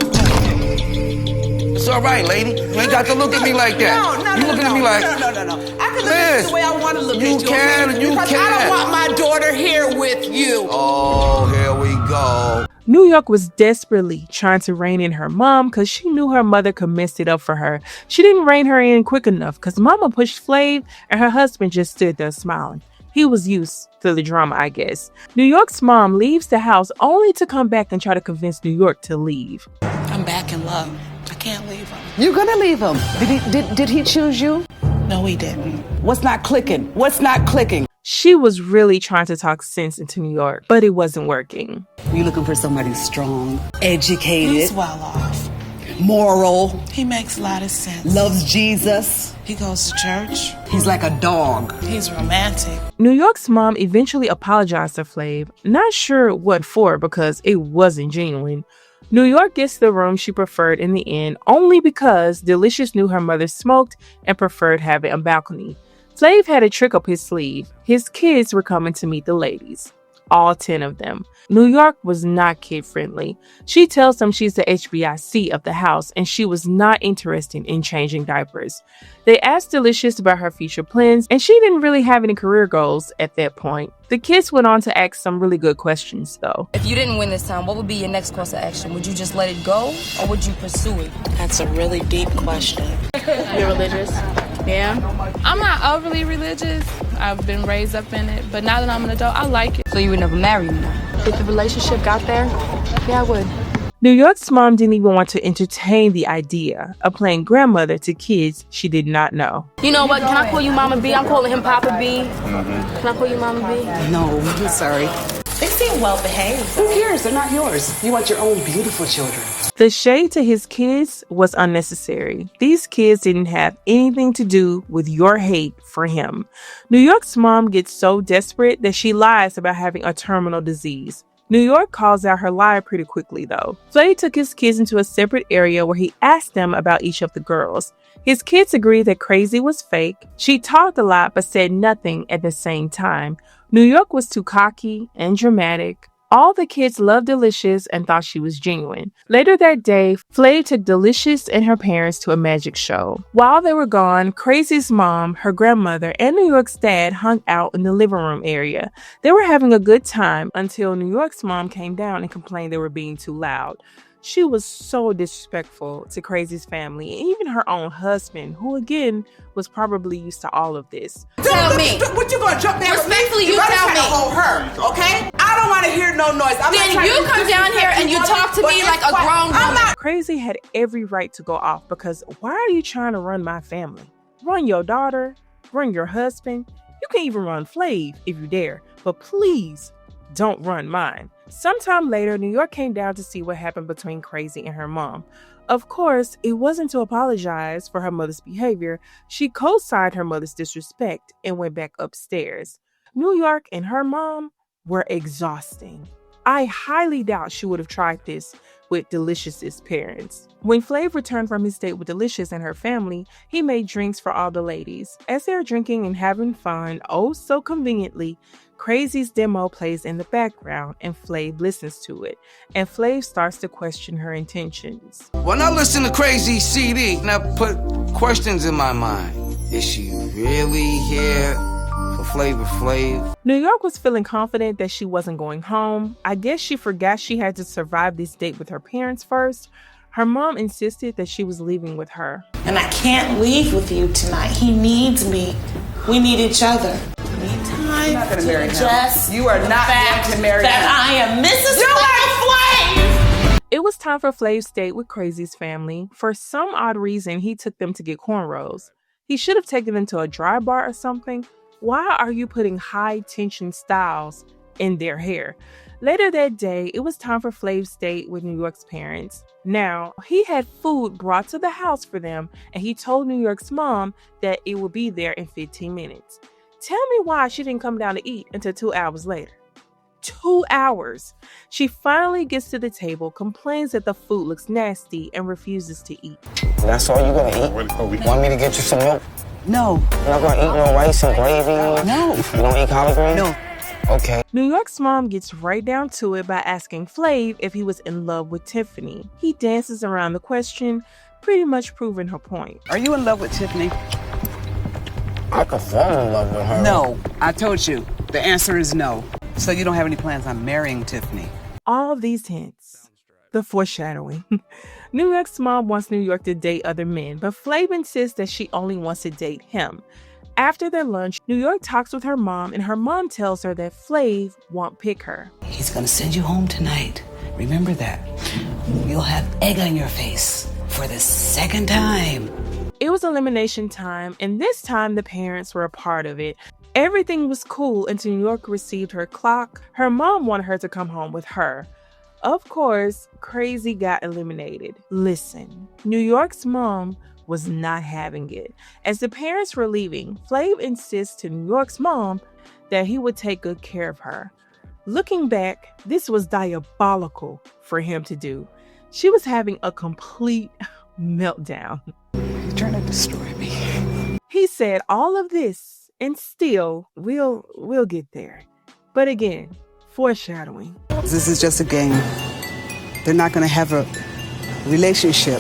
It's all right, lady. You ain't got to look at me like that. You looking at me like... No. I can look at you the way I want to look at you. You can. Because I don't want my daughter here with you. Oh, here we go. New York was desperately trying to rein in her mom because she knew her mother could mess it up for her. She didn't rein her in quick enough because Mama pushed Flav and her husband just stood there smiling. He was used to the drama, I guess. New York's mom leaves the house only to come back and try to convince New York to leave. I'm back in love. I can't leave him. You're gonna leave him. Did he choose you? No, he didn't. What's not clicking? What's not clicking? She was really trying to talk sense into New York, but it wasn't working. You're looking for somebody strong, educated. He's well off. Moral. He makes a lot of sense. Loves Jesus. He goes to church. He's like a dog. He's romantic. New York's mom eventually apologized to Flav, not sure what for because it wasn't genuine. New York gets the room she preferred in the end only because Delicious knew her mother smoked and preferred having a balcony. Flav had a trick up his sleeve. His kids were coming to meet the ladies. All 10 of them. New York was not kid-friendly. She tells them she's the HBIC of the house and she was not interested in changing diapers. They asked Delicious about her future plans and she didn't really have any career goals at that point. The kids went on to ask some really good questions though. If you didn't win this time, what would be your next course of action? Would you just let it go or would you pursue it? That's a really deep question. You're religious? Yeah. I'm not overly religious. I've been raised up in it, but now that I'm an adult, I like it. So you would never marry me? If the relationship got there, yeah, I would. New York's mom didn't even want to entertain the idea of playing grandmother to kids she did not know. You know what? Can I call you Mama B? I'm calling him Papa B. Can I call you Mama B? No, I'm sorry. They seem well behaved. Who cares? They're not yours. You want your own beautiful children. The shade to his kids was unnecessary. These kids didn't have anything to do with your hate for him. New York's mom gets so desperate that she lies about having a terminal disease. New York calls out her lie pretty quickly though. Flav took his kids into a separate area where he asked them about each of the girls. His kids agreed that Crazy was fake. She talked a lot but said nothing at the same time. New York was too cocky and dramatic. All the kids loved Delicious and thought she was genuine. Later that day, Flav took Delicious and her parents to a magic show. While they were gone, Crazy's mom, her grandmother, and New York's dad hung out in the living room area. They were having a good time until New York's mom came down and complained they were being too loud. She was so disrespectful to Crazy's family and even her own husband, who again was probably used to all of this. Tell me. What you gonna jump there? Respectfully, you tell me. Hold her, okay? I don't want to hear no noise. Then you come down here and you talk to me like a grown woman. Crazy had every right to go off because why are you trying to run my family? Run your daughter, run your husband. You can even run Flav if you dare, but please don't run mine. Sometime later, New York came down to see what happened between Crazy and her mom. Of course, it wasn't to apologize for her mother's behavior. She co-signed her mother's disrespect and went back upstairs. New York and her mom were exhausting. I highly doubt she would have tried this with Delicious's parents. When Flav returned from his date with Delicious and her family, he made drinks for all the ladies. As they're drinking and having fun, oh so conveniently, Crazy's demo plays in the background and Flav listens to it. And Flav starts to question her intentions. When I listen to Crazy CD, and I put questions in my mind. Is she really here for Flavor Flav? New York was feeling confident that she wasn't going home. I guess she forgot she had to survive this date with her parents first. Her mom insisted that she was leaving with her. And I can't leave with you tonight. He needs me. We need each other. We need time. You're not going to marry him. Just you are not going to marry him. That I am Mrs. Flav. It was time for Flav's date with Crazy's family. For some odd reason, he took them to get cornrows. He should have taken them to a dry bar or something. Why are you putting high-tension styles in their hair? Later that day, it was time for Flav's date with New York's parents. Now, he had food brought to the house for them, and he told New York's mom that it would be there in 15 minutes. Tell me why she didn't come down to eat until 2 hours later. 2 hours. She finally gets to the table, complains that the food looks nasty, and refuses to eat. That's all you're gonna eat? Want me to get you some milk? No. You're not gonna eat no rice and gravy? No. You don't eat collard greens? No. Okay. New York's mom gets right down to it by asking Flav if he was in love with Tiffany. He dances around the question, pretty much proving her point. Are you in love with Tiffany? I could fall in love with her. No. I told you. The answer is no. So you don't have any plans on marrying Tiffany? All these hints. The foreshadowing. New York's mom wants New York to date other men, but Flav insists that she only wants to date him. After their lunch, New York talks with her mom, and her mom tells her that Flav won't pick her. He's gonna send you home tonight. Remember that. You'll have egg on your face for the second time. It was elimination time, and this time the parents were a part of it. Everything was cool until New York received her clock. Her mom wanted her to come home with her. Of course, Crazy got eliminated. Listen, New York's mom was not having it. As the parents were leaving, Flav insists to New York's mom that he would take good care of her. Looking back, this was diabolical for him to do. She was having a complete meltdown. You're trying to destroy me. He said all of this, and still, we'll get there. But again, foreshadowing. This is just a game. They're not going to have a relationship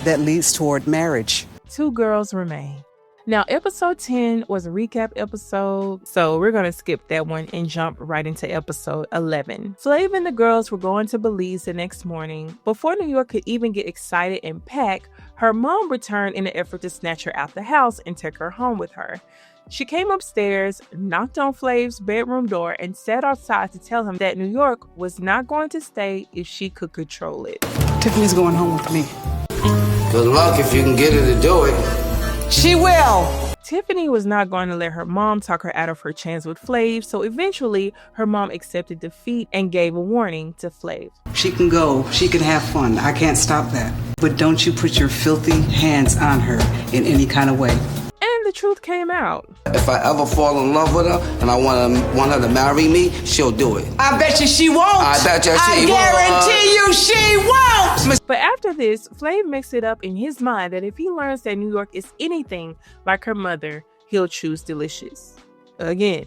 that leads toward marriage. 2 girls remain. Now, episode 10 was a recap episode, so we're going to skip that one and jump right into episode 11. Flav and the girls were going to Belize the next morning. Before New York could even get excited and pack, her mom returned in an effort to snatch her out the house and take her home with her. She came upstairs, knocked on Flav's bedroom door, and sat outside to tell him that New York was not going to stay if she could control it. Tiffany's going home with me. Good luck if you can get her to do it. She will. Tiffany was not going to let her mom talk her out of her chance with Flav, so eventually her mom accepted defeat and gave a warning to Flav. She can go. She can have fun. I can't stop that. But don't you put your filthy hands on her in any kind of way. And the truth came out. If I ever fall in love with her and I want her to marry me, she'll do it. I bet you she won't. I bet you she won't. I guarantee you she won't. But after this, Flav makes it up in his mind that if he learns that New York is anything like her mother, he'll choose Delicious. Again,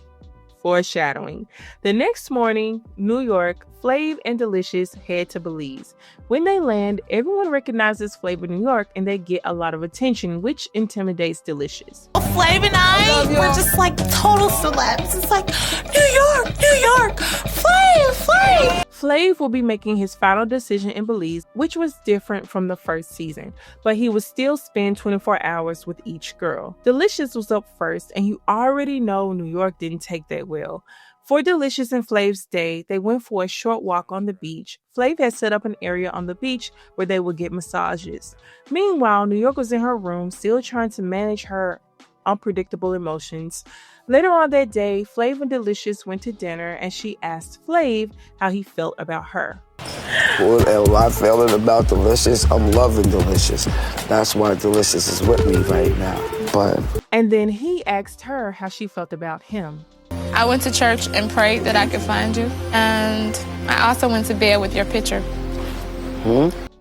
foreshadowing. The next morning, New York, Flav and Delicious head to Belize. When they land, everyone recognizes Flav in New York and they get a lot of attention, which intimidates Delicious. Flav and I were just like total celebs. It's like, New York, Flav. Flav will be making his final decision in Belize, which was different from the first season, but he would still spend 24 hours with each girl. Delicious was up first, and you already know New York didn't take that well. For Delicious and Flav's day, they went for a short walk on the beach. Flav had set up an area on the beach where they would get massages. Meanwhile, New York was in her room, still trying to manage her unpredictable emotions. Later on that day, Flav and Delicious went to dinner, and she asked Flav how he felt about her. Well, I'm feeling about Delicious. I'm loving Delicious. That's why Delicious is with me right now. And then he asked her how she felt about him. I went to church and prayed that I could find you. And I also went to bed with your picture.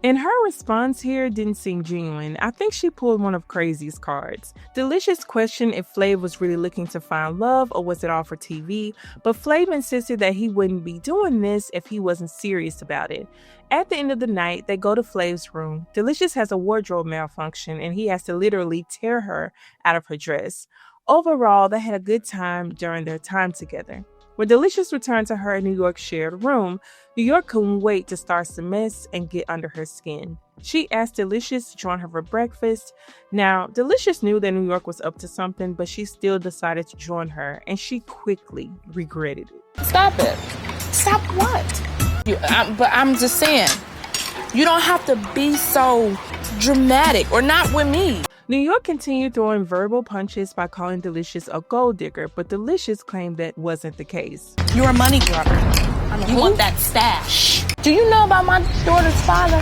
And her response here didn't seem genuine. I think she pulled one of Crazy's cards. Delicious questioned if Flav was really looking to find love or was it all for TV, but Flav insisted that he wouldn't be doing this if he wasn't serious about it. At the end of the night, they go to Flav's room. Delicious has a wardrobe malfunction and he has to literally tear her out of her dress. Overall, they had a good time during their time together. When Delicious returned to her in New York's shared room, New York couldn't wait to start some mess and get under her skin. She asked Delicious to join her for breakfast. Now, Delicious knew that New York was up to something, but she still decided to join her, and she quickly regretted it. Stop it. Stop what? But I'm just saying, You don't have to be so dramatic, or not with me. New York continued throwing verbal punches by calling Delicious a gold digger, but Delicious claimed that wasn't the case. You're a money grubber. You want that stash. Do you know about my daughter's father?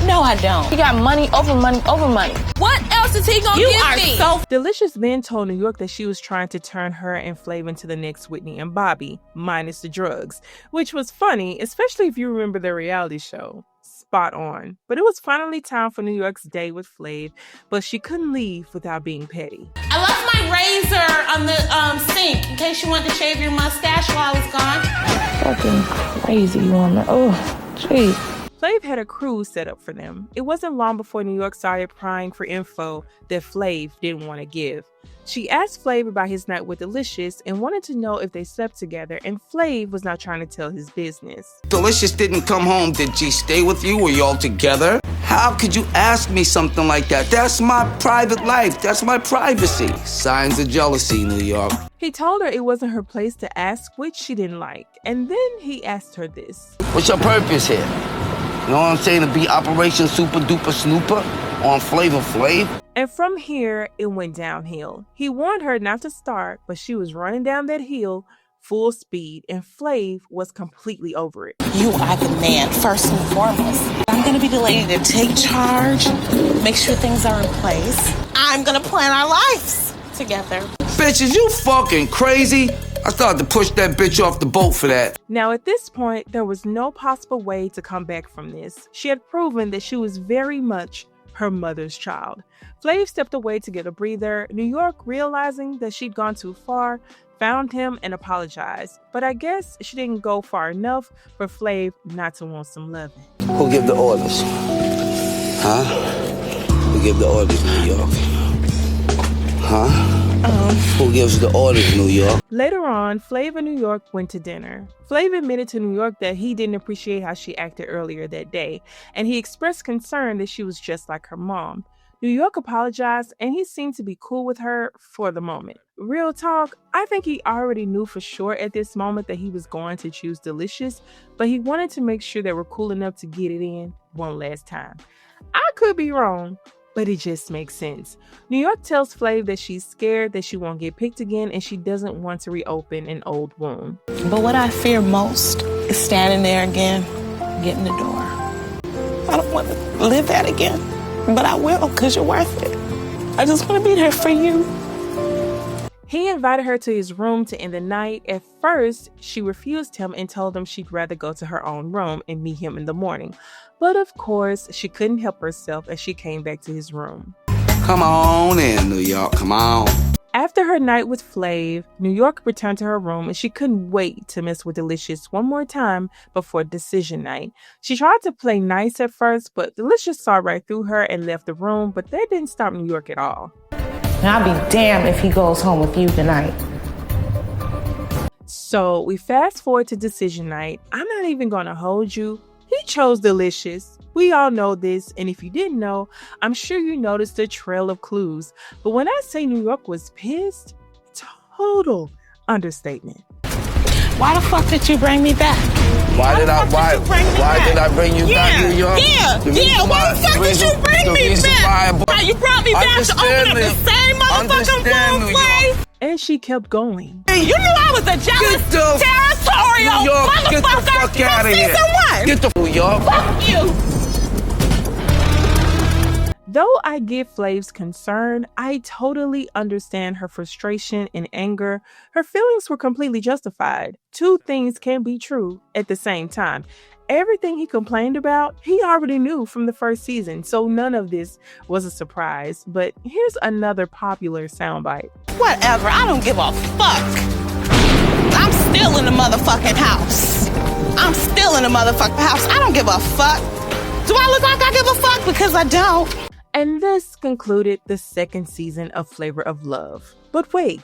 No, I don't. He got money over money over money. What else is he gonna give me? Delicious then told New York that she was trying to turn her and Flav into the next Whitney and Bobby, minus the drugs, which was funny, especially if you remember the reality show. Spot on. But it was finally time for New York's day with Flav, but she couldn't leave without being petty. I left my razor on the sink in case you want to shave your mustache while I was gone. Fucking crazy woman. Oh, jeez. Flav had a cruise set up for them. It wasn't long before New York started prying for info that Flav didn't want to give. She asked Flav about his night with Delicious and wanted to know if they slept together, and Flav was not trying to tell his business. Delicious didn't come home. Did she stay with you? Were y'all together? How could you ask me something like that? That's my private life. That's my privacy. Signs of jealousy, New York. He told her it wasn't her place to ask, which she didn't like. And then he asked her this. What's your purpose here? You know what I'm saying? To be Operation Super Duper Snooper on Flavor Flav? And from here, it went downhill. He warned her not to start, but she was running down that hill full speed, and Flav was completely over it. You are the man, first and foremost. I'm going to be the lady to take charge, make sure things are in place. I'm going to plan our lives together. Bitch, is you fucking crazy? I started to push that bitch off the boat for that. Now, at this point, there was no possible way to come back from this. She had proven that she was very much her mother's child. Flav stepped away to get a breather. New York, realizing that she'd gone too far, found him and apologized. But I guess she didn't go far enough for Flav not to want some loving. Who give the orders? Huh? Who give the orders, New York? Huh? Who gives the orders, New York? Later on, Flav and New York went to dinner. Flav admitted to New York that he didn't appreciate how she acted earlier that day, and he expressed concern that she was just like her mom. New York apologized, and he seemed to be cool with her for the moment. Real talk, I think he already knew for sure at this moment that he was going to choose Delicious, but he wanted to make sure they were cool enough to get it in one last time. I could be wrong, but it just makes sense. New York tells Flav that she's scared that she won't get picked again and she doesn't want to reopen an old wound. But what I fear most is standing there again, getting the door. I don't want to live that again, but I will because you're worth it. I just want to be there for you. He invited her to his room to end the night. At first, she refused him and told him she'd rather go to her own room and meet him in the morning. But of course, she couldn't help herself as she came back to his room. Come on in, New York. Come on. After her night with Flav, New York returned to her room and she couldn't wait to mess with Delicious one more time before decision night. She tried to play nice at first, but Delicious saw right through her and left the room, but that didn't stop New York at all. And I'll be damned if he goes home with you tonight. So we fast forward to decision night. I'm not even gonna hold you. He chose Delicious. We all know this, and if you didn't know, I'm sure you noticed the trail of clues. But when I say New York was pissed, total understatement. Why the fuck did you bring me back? Why did I bring you back, New York? Why the fuck did you bring me back? You brought me back to open up the same motherfucking room, Flav. And she kept going. You knew I was a jealous, territorial New York, motherfucker. get the fuck out of here. Get the New York. Fuck you. Though I get Flav's concern, I totally understand her frustration and anger. Her feelings were completely justified. Two things can be true at the same time. Everything he complained about, he already knew from the first season, so none of this was a surprise. But here's another popular soundbite. Whatever, I don't give a fuck. I'm still in the motherfucking house. I don't give a fuck. Do I look like I give a fuck? Because I don't. And this concluded the second season of Flavor of Love. But wait,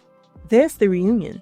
there's the reunion.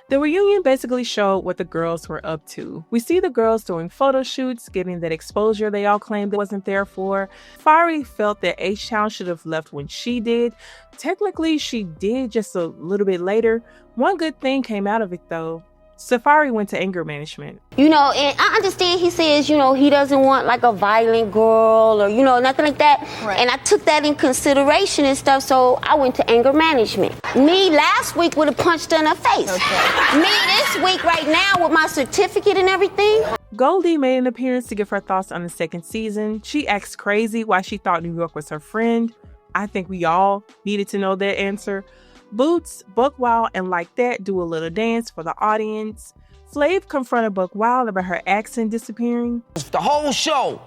The reunion basically showed what the girls were up to. We see the girls doing photo shoots, getting that exposure they all claimed wasn't there for. Fari felt that H-Town should have left when she did. Technically, she did just a little bit later. One good thing came out of it though. Safari went to anger management. You know, and I understand he says, you know, he doesn't want like a violent girl or, you know, nothing like that. Right. And I took that in consideration and stuff, so I went to anger management. Me last week would have punched her in her face. Okay. Me this week right now with my certificate and everything. Goldie made an appearance to give her thoughts on the second season. She asked Crazy why she thought New York was her friend. I think we all needed to know that answer. Boots, Buck Wild, and Like That do a little dance for the audience. Flav confronted Buck Wild about her accent disappearing. The whole show,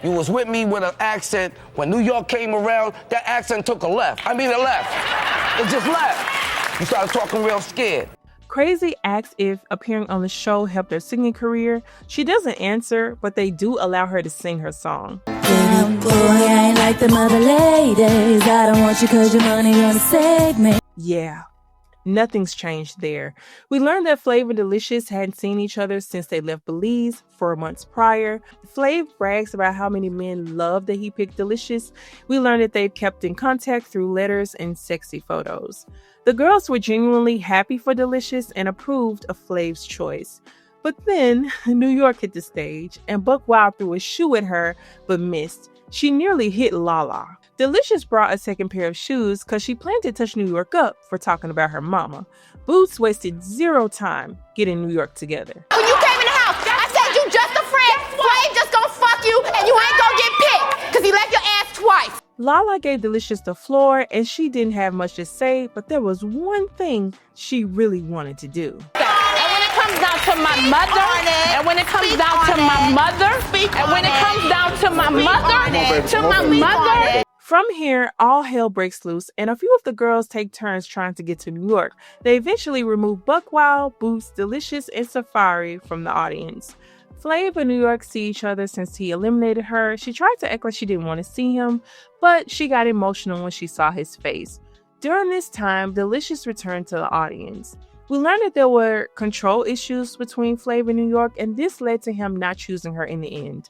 you was with me with an accent. When New York came around, that accent took a left. I mean, it left. It just left. You started talking real scared. Crazy asks if appearing on the show helped her singing career. She doesn't answer, but they do allow her to sing her song. Boy, I ain't like them other ladies. I don't want you cause your money gonna save me. Yeah, nothing's changed there. We learned that Flav and Delicious hadn't seen each other since they left Belize 4 months prior. Flav brags about how many men love that he picked Delicious. We learned that they've kept in contact through letters and sexy photos. The girls were genuinely happy for Delicious and approved of Flav's choice. But then New York hit the stage and Buck Wild threw a shoe at her but missed. She nearly hit Lala. Delicious brought a second pair of shoes because she planned to touch New York up for talking about her mama. Boots wasted zero time getting New York together. When you came in the house, I said you just a friend. Flav just gonna fuck you and you ain't gonna get picked because he left your ass twice. Lala gave Delicious the floor and she didn't have much to say, but there was one thing she really wanted to do. Down to my mother, and when it comes down to my mother, and when it comes down to my mother, From here, all hell breaks loose, and a few of the girls take turns trying to get to New York. They eventually remove Buck Wild, Boots, Delicious, and Safari from the audience. Flav and New York see each other since he eliminated her. She tried to act like she didn't want to see him, but she got emotional when she saw his face. During this time, Delicious returned to the audience. We learned that there were control issues between Flav and New York, and this led to him not choosing her in the end.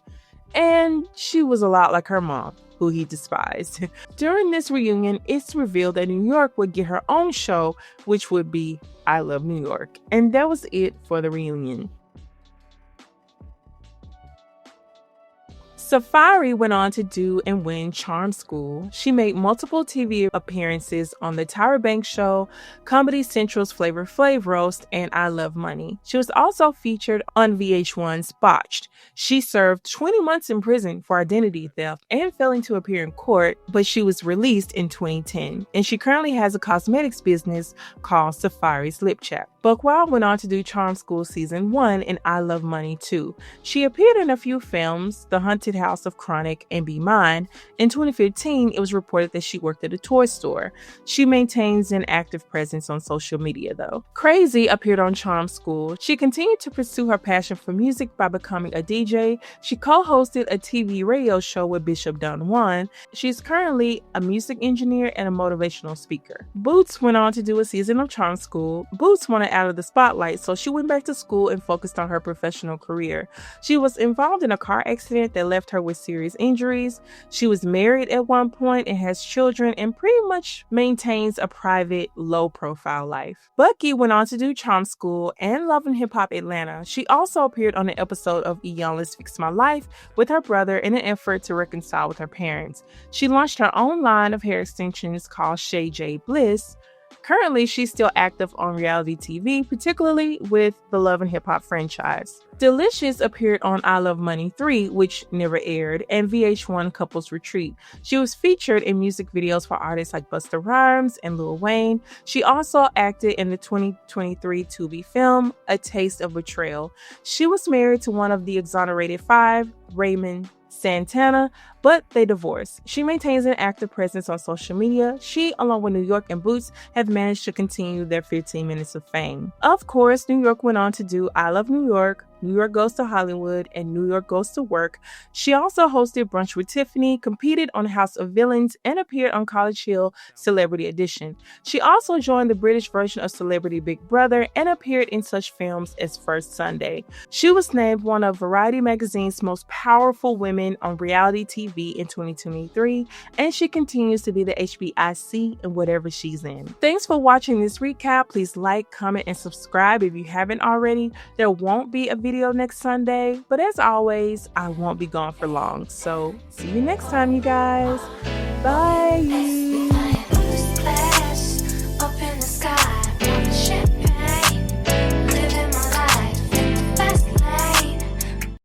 And she was a lot like her mom, who he despised. During this reunion, it's revealed that New York would get her own show, which would be I Love New York. And that was it for the reunion. Safari went on to do and win Charm School. She made multiple TV appearances on The Tyra Banks Show, Comedy Central's Flavor Flav Roast, and I Love Money. She was also featured on VH1's Botched. She served 20 months in prison for identity theft and failing to appear in court, but she was released in 2010. And she currently has a cosmetics business called Safari's Lip Chap. Buck Wild went on to do Charm School Season 1 and I Love Money 2. She appeared in a few films, The Haunted House of Chronic and Be Mine. In 2015, it was reported that she worked at a toy store. She maintains an active presence on social media though. Crazy appeared on Charm School. She continued to pursue her passion for music by becoming a DJ. She co-hosted a TV radio show with Bishop Don Juan. She's currently a music engineer and a motivational speaker. Boots went on to do a season of Charm School. Boots wanted out of the spotlight, so she went back to school and focused on her professional career. She was involved in a car accident that left her with serious injuries. She was married at one point and has children and pretty much maintains a private, low-profile life. Bucky went on to do Charm School and Love and Hip Hop Atlanta. She also appeared on an episode of Iyanla's Fix My Life with her brother in an effort to reconcile with her parents. She launched her own line of hair extensions called Shay J Bliss. Currently, she's still active on reality TV, particularly with the Love and Hip Hop franchise. Delicious appeared on I Love Money 3, which never aired, and VH1 Couples Retreat. She was featured in music videos for artists like Busta Rhymes and Lil Wayne. She also acted in the 2023 Tubi film, A Taste of Betrayal. She was married to one of the exonerated 5, Raymond Santana, but they divorced. She maintains an active presence on social media. She, along with New York and Boots, have managed to continue their 15 minutes of fame. Of course, New York went on to do I Love New York, New York Goes to Hollywood, and New York Goes to Work. She also hosted Brunch with Tiffany, competed on House of Villains, and appeared on College Hill Celebrity Edition. She also joined the British version of Celebrity Big Brother and appeared in such films as First Sunday. She was named one of Variety magazine's most powerful women on reality TV in 2023, and she continues to be the HBIC in whatever she's in. Thanks for watching this recap. Please like, comment, and subscribe if you haven't already. There won't be a video next Sunday, but as always, I won't be gone for long. So see you next time, you guys. Bye.